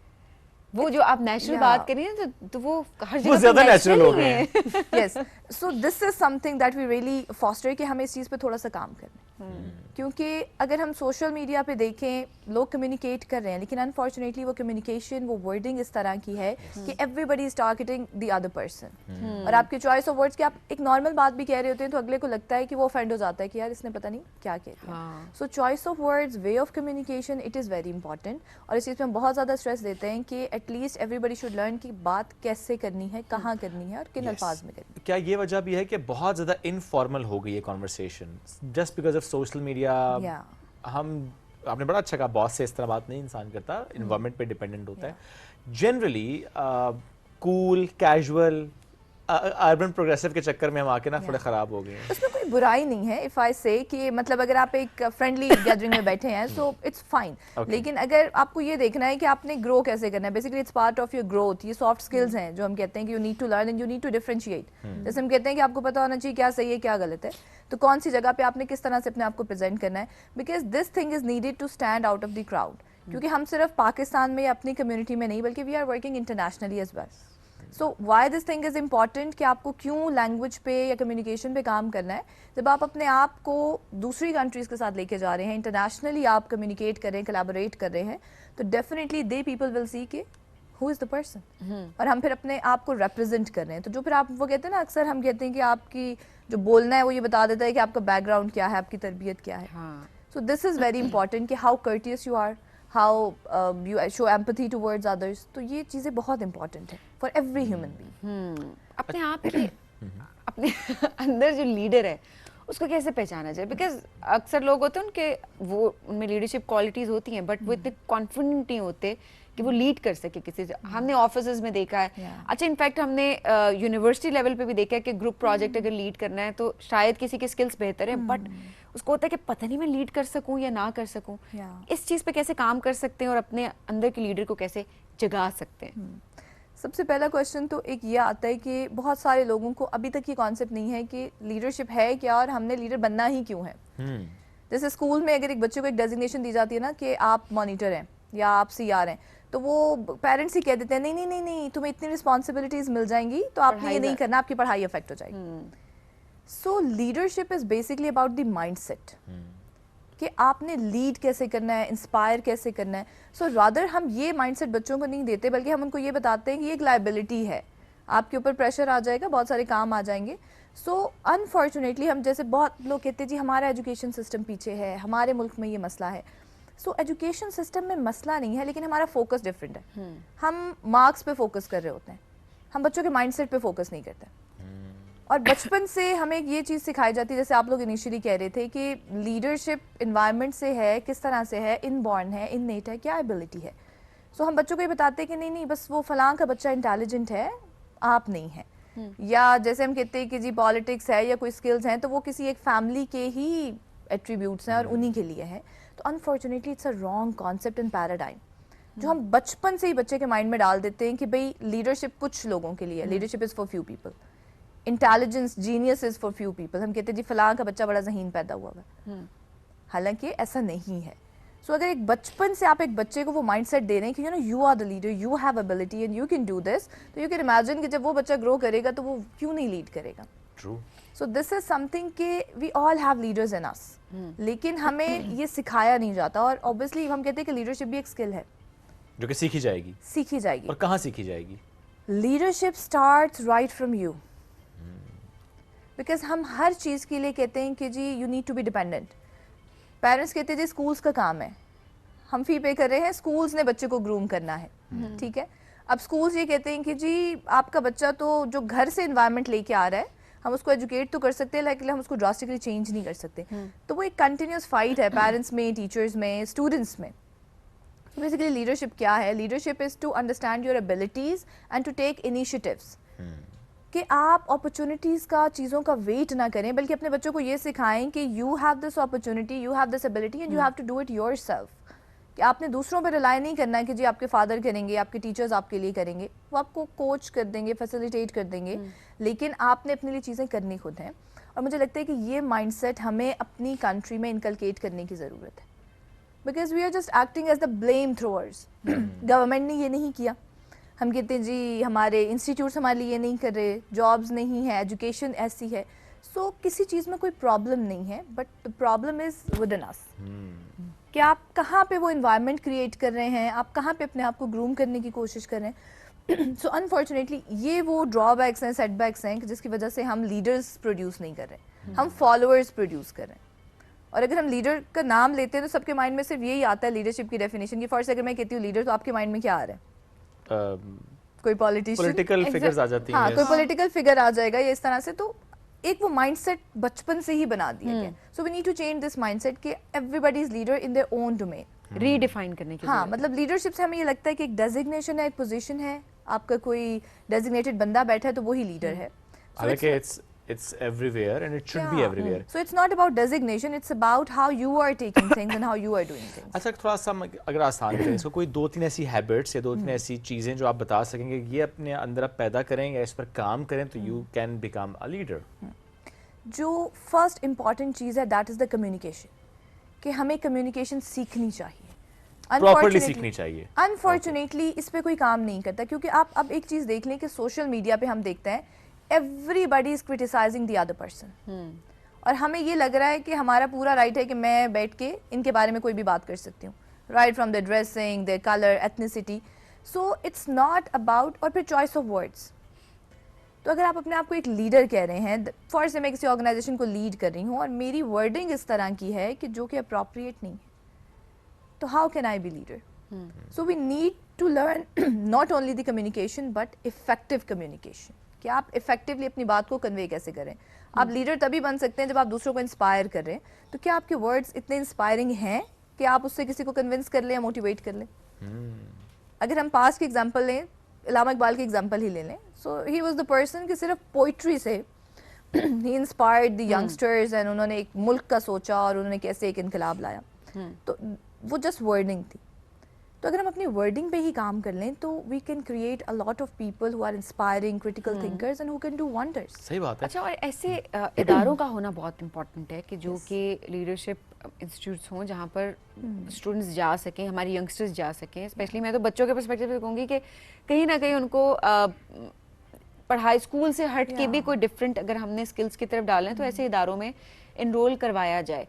वो जो आप नेचुरल बात करिए ना तो वो हर जगह वो ज्यादा नेचुरल हो गए हैं। Yes, so this is something that we really foster कि हमें इस चीज़ पे थोड़ा सा काम करना है, क्योंकि अगर हम सोशल मीडिया पे देखें लोग कम्युनिकेट कर रहे हैं, लेकिन अनफॉर्चुनेटली वो कम्युनिकेशन वो वर्डिंग इस तरह की है कि everybody is targeting the other person, और आपकी चॉइस ऑफ वर्ड्स कि आप एक नॉर्मल बात भी कह रहे होते हैं तो अगले को लगता है कि वो ऑफेंड हो जाता है कि यार इसने पता नहीं क्या कह दिया। सो choice of words, way of communication, it is very important, और इस चीज़ पे हम बहुत ज़्यादा स्ट्रेस देते हैं कि एटलीस्ट एवरीबडी शुड लर्न कि बात कैसे करनी है, कहाँ करनी है और किन अल्फाज में करनी है। क्या ये वजह भी है कि बहुत ज़्यादा इनफॉर्मल हो गई है conversation just because of social media? हम आपने बड़ा अच्छा कहा, बॉस से इस तरह बात नहीं इंसान करता, इन्वायरमेंट पे डिपेंडेंट होता है। Generally cool casual urban progressive के चक्कर में हम आके ना थोड़े खराब हो गए हैं। उसमें कोई बुराई नहीं है इफ आई से कि मतलब अगर आप एक फ्रेंडली गैदरिंग में बैठे हैं सो इट्स फाइन, लेकिन अगर आपको ये देखना है कि आपने ग्रो कैसे करना है, basically it's part of your growth. ये सॉफ्ट स्किल्स हैं जो हम कहते हैं कि you need to learn and you need to differentiate. जैसे हम कहते हैं कि आपको पता होना चाहिए क्या सही है क्या गलत है, तो कौन सी जगह पे आपने किस तरह से अपने आप को प्रेजेंट करना है, because this thing is needed to stand out of the crowd. क्योंकि हम सिर्फ पाकिस्तान में या अपनी कम्युनिटी में नहीं बल्कि we are working internationally as well. So why this thing is important कि आपको क्यों लैंग्वेज पे या कम्युनिकेशन पे काम करना है। जब आप अपने आप को दूसरी कंट्रीज़ के साथ लेके जा रहे हैं, इंटरनेशनली आप कम्युनिकेट कर रहे हैं, कोलैबोरेट कर रहे हैं, तो definitely they people will see के हु इज़ द पर्सन, और हम फिर अपने आप को रिप्रेजेंट कर रहे हैं। तो जो फिर आप वो कहते हैं ना, अक्सर हम कहते हैं कि आपकी जो बोलना है वो ये बता देता है कि आपका बैकग्राउंड क्या है, आपकी तरबियत क्या है। So this is very important कि how courteous you are, how you show empathy towards others. तो ये चीज़ें बहुत इंपॉर्टेंट है फॉर एवरी ह्यूमन बीइंग। अपने आप के अपने अंदर जो लीडर है उसको कैसे पहचाना जाए, बिकॉज अक्सर लोग होते हैं उनके वो उनमें लीडरशिप क्वालिटीज़ होती हैं बट वो इतने कॉन्फिडेंट नहीं होते कि वो लीड कर सके किसी से। हमने ऑफिसेज में देखा है, अच्छा इनफैक्ट हमने यूनिवर्सिटी लेवल पे भी देखा है कि ग्रुप प्रोजेक्ट अगर लीड करना है तो शायद किसी के स्किल्स बेहतर है बट उसको होता है कि पता नहीं मैं लीड कर सकूं या ना कर सकूं। इस चीज़ पे कैसे काम कर सकते हैं और अपने अंदर के लीडर को कैसे जगा सकते हैं? सबसे पहला क्वेश्चन तो एक ये आता है कि बहुत सारे लोगों को अभी तक ये कॉन्सेप्ट नहीं है कि लीडरशिप है क्या और हमने लीडर बनना ही क्यों है। जैसे स्कूल में अगर एक बच्चे को एक डेजिग्नेशन दी जाती है ना कि आप मॉनिटर हैं या आप CR हैं, तो वो पेरेंट्स ही कह देते हैं नहीं नहीं नहीं नहीं तुम्हें इतनी रिस्पॉन्सिबिलिटीज मिल जाएंगी तो आपने ये नहीं करना, आपकी पढ़ाई अफेक्ट हो जाएगी। सो leadership is basically about the mindset कि आपने लीड कैसे करना है, इंस्पायर कैसे करना है। सो रादर हम ये माइंडसेट बच्चों को नहीं देते बल्कि हम उनको ये बताते हैं कि ये एक लायबिलिटी है, आपके ऊपर प्रेशर आ जाएगा, बहुत सारे काम आ जाएंगे। सो अनफॉर्चुनेटली हम जैसे बहुत लोग कहते हैं जी हमारा एजुकेशन सिस्टम पीछे है, हमारे मुल्क में ये मसला है। सो एजुकेशन सिस्टम में मसला नहीं है लेकिन हमारा फोकस डिफरेंट है। हम मार्क्स पे फोकस कर रहे होते हैं, हम बच्चों के माइंडसेट पे फोकस नहीं करते। और बचपन से हमें ये चीज़ सिखाई जाती है, जैसे आप लोग इनिशियली कह रहे थे कि लीडरशिप इन्वायरमेंट से है, किस तरह से है, इनबॉर्न है, इननेट है, क्या एबिलिटी है। सो हम बच्चों को ये बताते हैं कि नहीं नहीं बस वो फलां का बच्चा इंटेलिजेंट है, आप नहीं है। या जैसे हम कहते हैं कि जी पॉलिटिक्स है या कोई स्किल्स हैं तो वो किसी एक फैमिली के ही एट्रीब्यूट्स हैं और उन्हीं के लिए है। तो unfortunately it's a wrong concept and paradigm जो हम बचपन से ही बच्चे के माइंड में डाल देते हैं कि भाई लीडरशिप कुछ लोगों के लिए, leadership is for few people, intelligence genius is for few people. हम कहते हैं जी फलां का बच्चा बड़ा ज़हीन पैदा हुआ है, हालांकि ऐसा नहीं है। सो अगर एक बचपन से आप एक बच्चे को वो माइंडसेट दे रहे हैं कि you are the leader, you have ability and you can do this, तो यू कैन इमेजिन कि जब वो बच्चा ग्रो करेगा तो वो क्यों नहीं लीड करेगा। True. So this is something कि we all have leaders in us, लेकिन हमें ये सिखाया नहीं जाता। और ऑब्वियसली हम कहते हैं कि लीडरशिप भी एक स्किल है जो कि सीखी जाएगी। और कहाँ सीखी जाएगी? Leadership starts right from you, because हम हर चीज़ के लिए कहते हैं कि जी you need to be dependent. Parents कहते हैं जी स्कूल्स का काम है, हम फी पे कर रहे हैं, स्कूल्स ने बच्चे को ग्रूम करना है, ठीक है। अब स्कूल्स ये कहते हैं कि जी आपका बच्चा तो जो घर से इन्वायरमेंट लेके आ रहा है हम उसको एजुकेट तो कर सकते हैं लेकिन हम उसको ड्रास्टिकली चेंज नहीं कर सकते। तो वो एक कंटिन्यूस फाइट है पेरेंट्स में, टीचर्स में, स्टूडेंट्स में। तो बेसिकली लीडरशिप क्या है? Leadership is to understand your abilities and to take initiatives, कि आप अपॉर्चुनिटीज़ का, चीज़ों का वेट ना करें बल्कि अपने बच्चों को ये सिखाएं कि you have this opportunity, you have this ability and you have to do it yourself. कि आपने दूसरों पर रिलाई नहीं करना है कि जी आपके फादर करेंगे, आपके टीचर्स आपके लिए करेंगे, वो आपको कोच कर देंगे, फैसिलिटेट कर देंगे, लेकिन आपने अपने लिए चीज़ें करनी खुद हैं। और मुझे लगता है कि ये माइंडसेट हमें अपनी कंट्री में इनकलकेट करने की ज़रूरत है, because we are just acting as the blame throwers. Government ने ये नहीं किया, हम कहते हैं जी हमारे इंस्टीट्यूट्स हमारे लिए ये नहीं कर रहे, जॉब्स नहीं है, एजुकेशन ऐसी है। सो किसी चीज़ में कोई प्रॉब्लम नहीं है, but the problem is with in us कि आप कहाँ पे वो इन्वायरमेंट क्रिएट कर रहे हैं, आप कहाँ पे अपने आप को ग्रूम करने की कोशिश कर रहे हैं। सो अनफॉर्चुनेटली ये वो ड्रॉबैक्स हैं, सेटबैक्स हैं जिसकी वजह से हम लीडर्स प्रोड्यूस नहीं कर रहे, हम फॉलोअर्स प्रोड्यूस कर रहे हैं। और अगर हम लीडर का नाम लेते हैं तो सबके माइंड में सिर्फ यही आता है लीडरशिप की डेफिनेशन की। फर्स्ट अगर मैं कहती हूँ लीडर तो आपके माइंड में क्या आ रहा है? कोई पॉलिटिशियन, फिगर्स आ जाती हैं। हाँ, कोई पॉलिटिकल फिगर आ जाएगा या इस तरह से। तो एक वो माइंडसेट बचपन से ही बना दिया गया। So we need to change this mindset कि everybody is leader in their own domain, redefine करने की। हाँ, मतलब लीडरशिप से हमें ये लगता है कि एक डेजिग्नेशन है, एक पोजीशन है, आपका कोई डेजिग्नेटेड बंदा बैठा है तो वही लीडर है. हालांकि it's everywhere and it should be everywhere. So it's not about designation, it's about how you are taking things and how you are doing things. अच्छा, थोड़ा सा अगर आसान करें इसको, कोई 2-3 ऐसी हैबिट्स या 2-3 ऐसी चीज़ें जो आप बता सकेंगे ये अपने अंदर आप पैदा करेंगे, इस पर काम करें तो you can become a leader. जो फर्स्ट इम्पॉर्टेंट चीज़ है दैट इज़ द कम्युनिकेशन, कि हमें कम्युनिकेशन सीखनी चाहिए, प्रॉपर्ली सीखनी चाहिए. अनफॉर्चुनेटली इस पे कोई काम नहीं करता, क्योंकि आप अब एक चीज़ देख लें कि सोशल मीडिया पे हम देखते हैं everybody is criticizing the other person. और हमें ये लग रहा है कि हमारा पूरा राइट है कि मैं बैठ के इनके बारे में कोई भी बात कर सकती हूँ, right from the dressing, the colour, ethnicity. So it's not about, और फिर चॉइस ऑफ वर्ड्स. तो अगर आप अपने आप को एक लीडर कह रहे हैं, फॉर से मैं किसी ऑर्गेनाइजेशन को लीड कर रही हूँ और मेरी वर्डिंग इस तरह की है कि जो कि अप्रोप्रिएट नहीं है, तो how can I be leader? So we need to learn not only the communication but effective communication, कि आप इफेक्टिवली अपनी बात को कन्वे कैसे करें. आप लीडर तभी बन सकते हैं जब आप दूसरों को इंस्पायर कर रहे हैं. तो क्या आपके वर्ड्स इतने इंस्पायरिंग हैं कि आप उससे किसी को कन्विंस कर लें या मोटिवेट कर लें? अगर हम पास की एग्जांपल लें, इलामा इकबाल की एग्जांपल ही ले लें. सो ही वाज द पर्सन कि सिर्फ पोइट्री से ही इंस्पायर्ड द यंगस्टर्स एंड उन्होंने एक मुल्क का सोचा और उन्होंने कैसे एक इनकलाब लाया. तो वो जस्ट वर्डिंग थी. तो अगर हम अपनी वर्डिंग पे ही काम कर लें तो we can create a lot of people who are inspiring, critical thinkers and who can do wonders. सही बात है. अच्छा, और ऐसे इदारों का होना बहुत इंपॉर्टेंट है कि जो कि लीडरशिप इंस्टीट्यूट्स हों जहाँ पर स्टूडेंट्स जा सकें, हमारे यंगस्टर्स जा सकें. स्पेशली मैं तो बच्चों के पर्सपेक्टिव से कहूँगी कि कहीं ना कहीं उनको पढ़ाई स्कूल से हट के भी कोई डिफरेंट अगर हमने स्किल्स की तरफ डालें तो ऐसे इदारों में इनरोल करवाया जाए.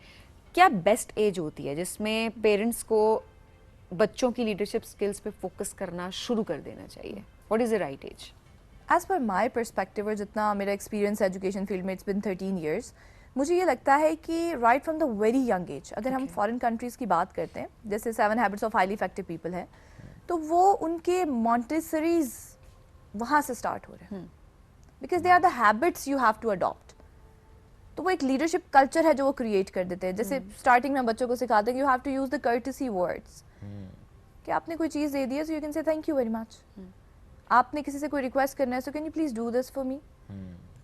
क्या बेस्ट एज होती है जिसमें पेरेंट्स को बच्चों की लीडरशिप स्किल्स पे फोकस करना शुरू कर देना चाहिए? What is the right age? As per my perspective और जितना मेरा एक्सपीरियंस एजुकेशन फील्ड में, इट्स बिन 13 years, मुझे ये लगता है कि right from the very young age, अगर हम फॉरेन कंट्रीज़ की बात करते हैं जैसे 7 habits of highly effective people है, तो वो उनके मॉन्टेसरीज वहाँ से स्टार्ट हो रहे हैं, because they are the habits you have to adopt. तो वो एक लीडरशिप कल्चर है जो वो क्रिएट कर देते हैं. जैसे स्टार्टिंग में बच्चों को सिखाते हैं कि you have to use the courtesy words, कि आपने कोई चीज़ दे दी है so you can say thank you very much. आपने किसी से कोई रिक्वेस्ट करना है so can you please do this for me.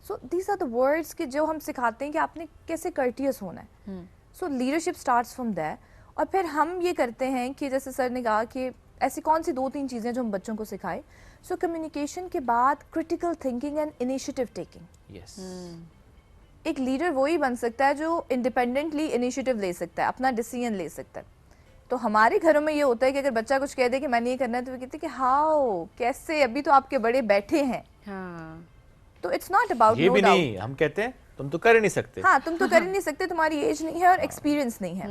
So these are the words कि जो हम सिखाते हैं कि आपने कैसे कर्टियस होना है. सो लीडरशिप स्टार्ट्स फ्रॉम दैट. और फिर हम ये करते हैं कि जैसे सर ने कहा कि ऐसी कौन सी 2-3 चीज़ें जो हम बच्चों को सिखाएं. सो कम्युनिकेशन के बाद critical thinking and initiative taking. Yes, एक लीडर वही बन सकता है जो इंडिपेंडेंटली इनिशिएटिव ले सकता है, अपना डिसीजन ले सकता है. तो हमारे घरों में ये होता है कि अगर बच्चा कुछ कह दे कि मैंने ये करना है तो वो कहते हैं कि हाउ, कैसे, अभी तो आपके बड़े बैठे हैं. तो इट्स नॉट अबाउट ये भी नहीं, हम कहते हैं तुम तो कर ही नहीं सकते. हाँ, तुम तो कर ही नहीं सकते, तुम्हारी एज नहीं है और एक्सपीरियंस नहीं है.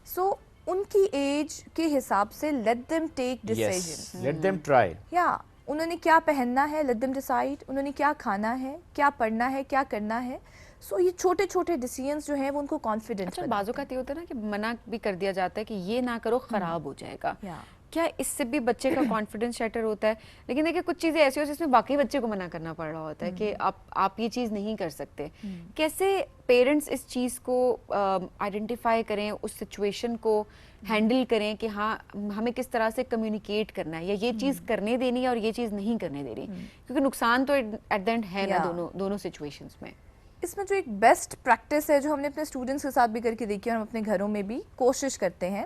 सो उनकी एज के हिसाब से let them take decisions, let them try. या उन्होंने क्या पहनना है, लेट देम डिसाइड. उन्होंने क्या खाना है, क्या पढ़ना है, क्या करना है. सो ये छोटे छोटे डिसीजंस जो हैं वो उनको कॉन्फिडेंस. अच्छा, बाजू का ये होता है ना कि मना भी कर दिया जाता है कि ये ना करो, ख़राब हो जाएगा. क्या इससे भी बच्चे का कॉन्फिडेंस शैटर होता है? लेकिन देखिए कुछ चीज़ें ऐसी होती हैं जिसमें बाकी बच्चे को मना करना पड़ रहा होता है कि आप ये चीज़ नहीं कर सकते. कैसे पेरेंट्स इस चीज़ को आइडेंटिफाई करें, उस सिचुएशन को हैंडल करें कि हाँ हमें किस तरह से कम्युनिकेट करना है, या ये चीज़ करने देनी है और ये चीज़ नहीं करने देनी, क्योंकि नुकसान तो एट द एंड है ना दोनों सिचुएशंस में. इसमें जो एक बेस्ट प्रैक्टिस है जो हमने अपने स्टूडेंट्स के साथ भी करके देखी है और हम अपने घरों में भी कोशिश करते हैं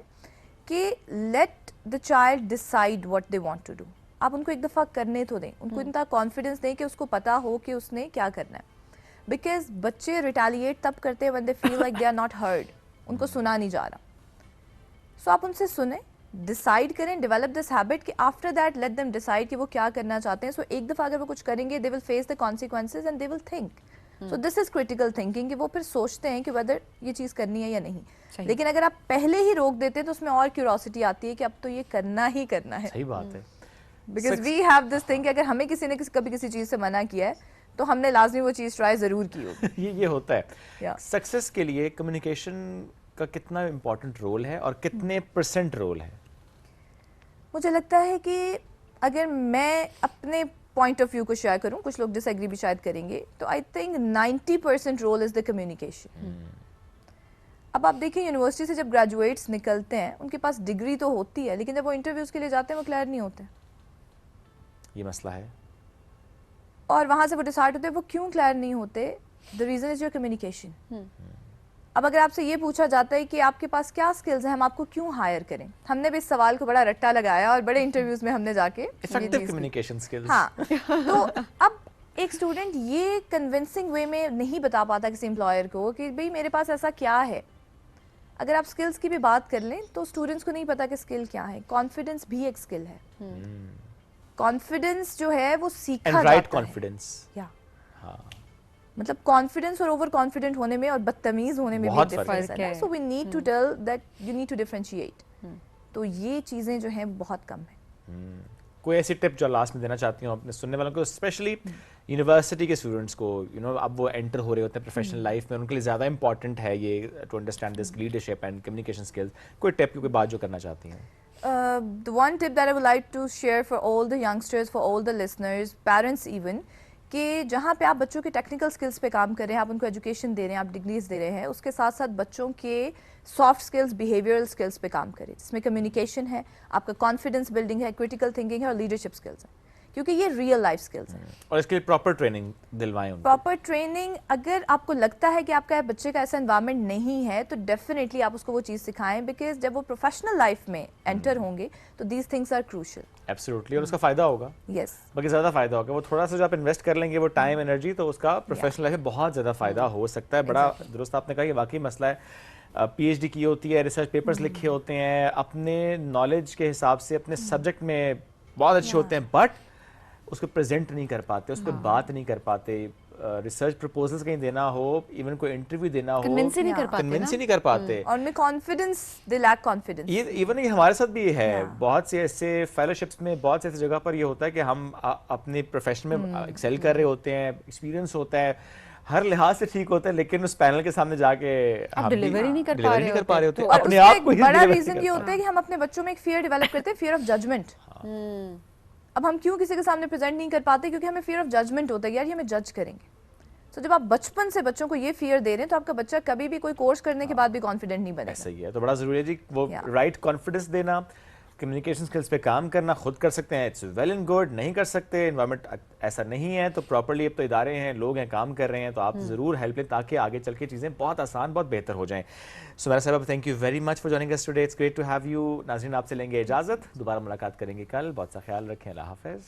कि let the child decide what they want to do. आप उनको एक दफ़ा करने तो दें, उनको इतना कॉन्फिडेंस दें कि उसको पता हो कि उसने क्या करना है. बिकॉज बच्चे रिटेलिएट तब करते हैं when they feel like they are not heard, उनको सुना नहीं जा रहा. सो आप उनसे सुने, डिसाइड करें, डेवलप दिस हैबिट कि after that let them decide कि वो क्या करना चाहते हैं. सो एक दफ़ा अगर वो कुछ करेंगे they will face the consequences and they will think. So this is critical thinking, कि वो फिर सोचते हैं कि वेदर ये चीज़ करनी है या नहीं. लेकिन अगर आप पहले ही रोक देते हैं तो उसमें और क्यूरोसिटी आती है कि अब तो ये करना ही करना है. सही बात है. Because we have this thing कि अगर हमें किसी ने कभी किसी चीज़ से मना किया है तो हमने लाजमी वो चीज़ ट्राई ज़रूर की होगी. ये होता है. सक्सेस के लिए कम्युनिकेशन का कितना इम्पोर्टेंट रोल है और कितने % रोल है? मुझे लगता है कि अगर मैं अपने पॉइंट ऑफ व्यू को शेयर करूं, कुछ लोग डिसएग्री भी शायद करेंगे, तो I think 90% role is the communication. अब आप देखिए यूनिवर्सिटी से जब ग्रेजुएट्स निकलते हैं उनके पास डिग्री तो होती है, लेकिन जब वो इंटरव्यूज के लिए जाते हैं वो क्लियर नहीं होते. ये मसला है। और वहाँ से वो डिसाइड होते हैं, वो क्यों क्लियर नहीं होते? The reason is your communication. अब अगर आपसे ये पूछा जाता है कि आपके पास क्या स्किल्स हैं, हम आपको क्यों हायर करें, हमने भी इस सवाल को बड़ा रट्टा लगाया और बड़े इंटरव्यूज में हमने जाके इफेक्टिव कम्युनिकेशन स्किल्स। हाँ, तो अब एक स्टूडेंट ये कन्विंसिंग वे में नहीं बता पाता किसी एम्प्लॉयर को कि भाई मेरे पास ऐसा क्या है। अगर आप स्किल्स की भी बात कर लें तो स्टूडेंट्स को नहीं पता कि स्किल क्या है। कॉन्फिडेंस भी एक स्किल है। कॉन्फिडेंस जो है वो सीखा जाता है। कॉन्फिडेंस, या हाँ, मतलब कॉन्फिडेंस और ओवर कॉन्फिडेंट होने में और बदतमीज होने में भी डिफरेंस है। So we need to tell that you need to differentiate. तो ये चीजें जो हैं बहुत कम है। कोई ऐसी टिप जो लास्ट में देना चाहती हूँ अपने सुनने वालों को, स्पेशली यूनिवर्सिटी के स्टूडेंट्स को, यू नो अब वो एंटर हो रहे होते हैं प्रोफेशनल लाइफ में, उनके लिए ज़्यादा इंपॉर्टेंट है ये to understand this leadership and communication skills. कोई टिप, कोई बात जो करना चाहती हैं? The one tip that I would like to share for all the youngsters, for all the listeners, parents even, कि जहाँ पे आप बच्चों के टेक्निकल स्किल्स पे काम कर रहे हैं, आप उनको एजुकेशन दे रहे हैं, आप डिग्रीज दे रहे हैं, उसके साथ साथ बच्चों के सॉफ्ट स्किल्स, बिहेवियरल स्किल्स पे काम करें, जिसमें कम्युनिकेशन है, आपका कॉन्फिडेंस बिल्डिंग है, क्रिटिकल थिंकिंग है और लीडरशिप स्किल्स है, क्योंकि ये रियल लाइफ स्किल्स हैं। और इसके लिए प्रॉपर ट्रेनिंग दिलवाएं उनको। प्रॉपर ट्रेनिंग, अगर आपको लगता है कि आपका बच्चे का ऐसा एनवायरनमेंट नहीं है तो डेफिनेटली आप उसको वो चीज़ सिखाएं, बिकॉज जब वो प्रोफेशनल लाइफ में एंटर होंगे तो these things are crucial. Absolutely, और उसका फायदा होगा। यस, बाकी ज़्यादा फायदा होगा। वो थोड़ा सा जो आप इन्वेस्ट कर लेंगे वो टाइम एनर्जी, तो उसका प्रोफेशनल लाइफ में बहुत ज़्यादा फायदा हो सकता है। बड़ा दुरुस्त आपने कहा, ये वाकई मसला है। PhD की होती है, रिसर्च पेपर्स लिखे होते हैं, अपने नॉलेज के हिसाब से अपने सब्जेक्ट में बहुत अच्छे होते हैं, बट उसको प्रेजेंट नहीं कर पाते, उस पर बात नहीं कर पाते। रिसर्च प्रपोजल्स कहीं देना हो, इवन कोई इंटरव्यू देना हो, कन्विंस ही नहीं कर पाते। और में कॉन्फिडेंस, दे लैक कॉन्फिडेंस। ये इवन ये हमारे साथ भी है। बहुत से ऐसे फेलोशिप्स में, बहुत से ऐसी जगह पर ये होता है कि हम अपने प्रोफेशन में एक्सेल कर रहे होते हैं, एक्सपीरियंस होता है, हर लिहाज से ठीक होता है, लेकिन उस पैनल के सामने जाके हम डिलीवरी नहीं कर पा रहे होते। तो अपने आप को बड़ा रीजन ये होता है कि हम अपने बच्चों में एक फियर डेवलप करते हैं, फियर ऑफ जजमेंट। अब हम क्यों किसी के सामने प्रेजेंट नहीं कर पाते? क्योंकि हमें फियर ऑफ जजमेंट होता है, यार ये हमें जज करेंगे। तो जब आप बचपन से बच्चों को ये फियर दे रहे हैं तो आपका बच्चा कभी भी कोई कोर्स करने के बाद भी कॉन्फिडेंट नहीं बनेगा। सही है, तो बड़ा जरूरी है जी वो राइट कॉन्फिडेंस देना, कम्युनिकेशन स्किल्स पे काम करना। खुद कर सकते हैं, इट्स वेल एंड गुड, नहीं कर सकते, एनवायरनमेंट ऐसा नहीं है तो प्रॉपर्ली, अब तो इदारे हैं, लोग हैं, काम कर रहे हैं, तो आप जरूर हेल्प लें ताकि आगे चल के चीज़ें बहुत आसान, बहुत बेहतर हो जाएं। सुमेरा साहब, thank you very much for joining us today, it's great to have you. नाज़रीन, आपसे लेंगे इजाज़त, दोबारा मुलाकात करेंगे कल। बहुत सा ख्याल रखें, अल्लाह हाफ़िज़।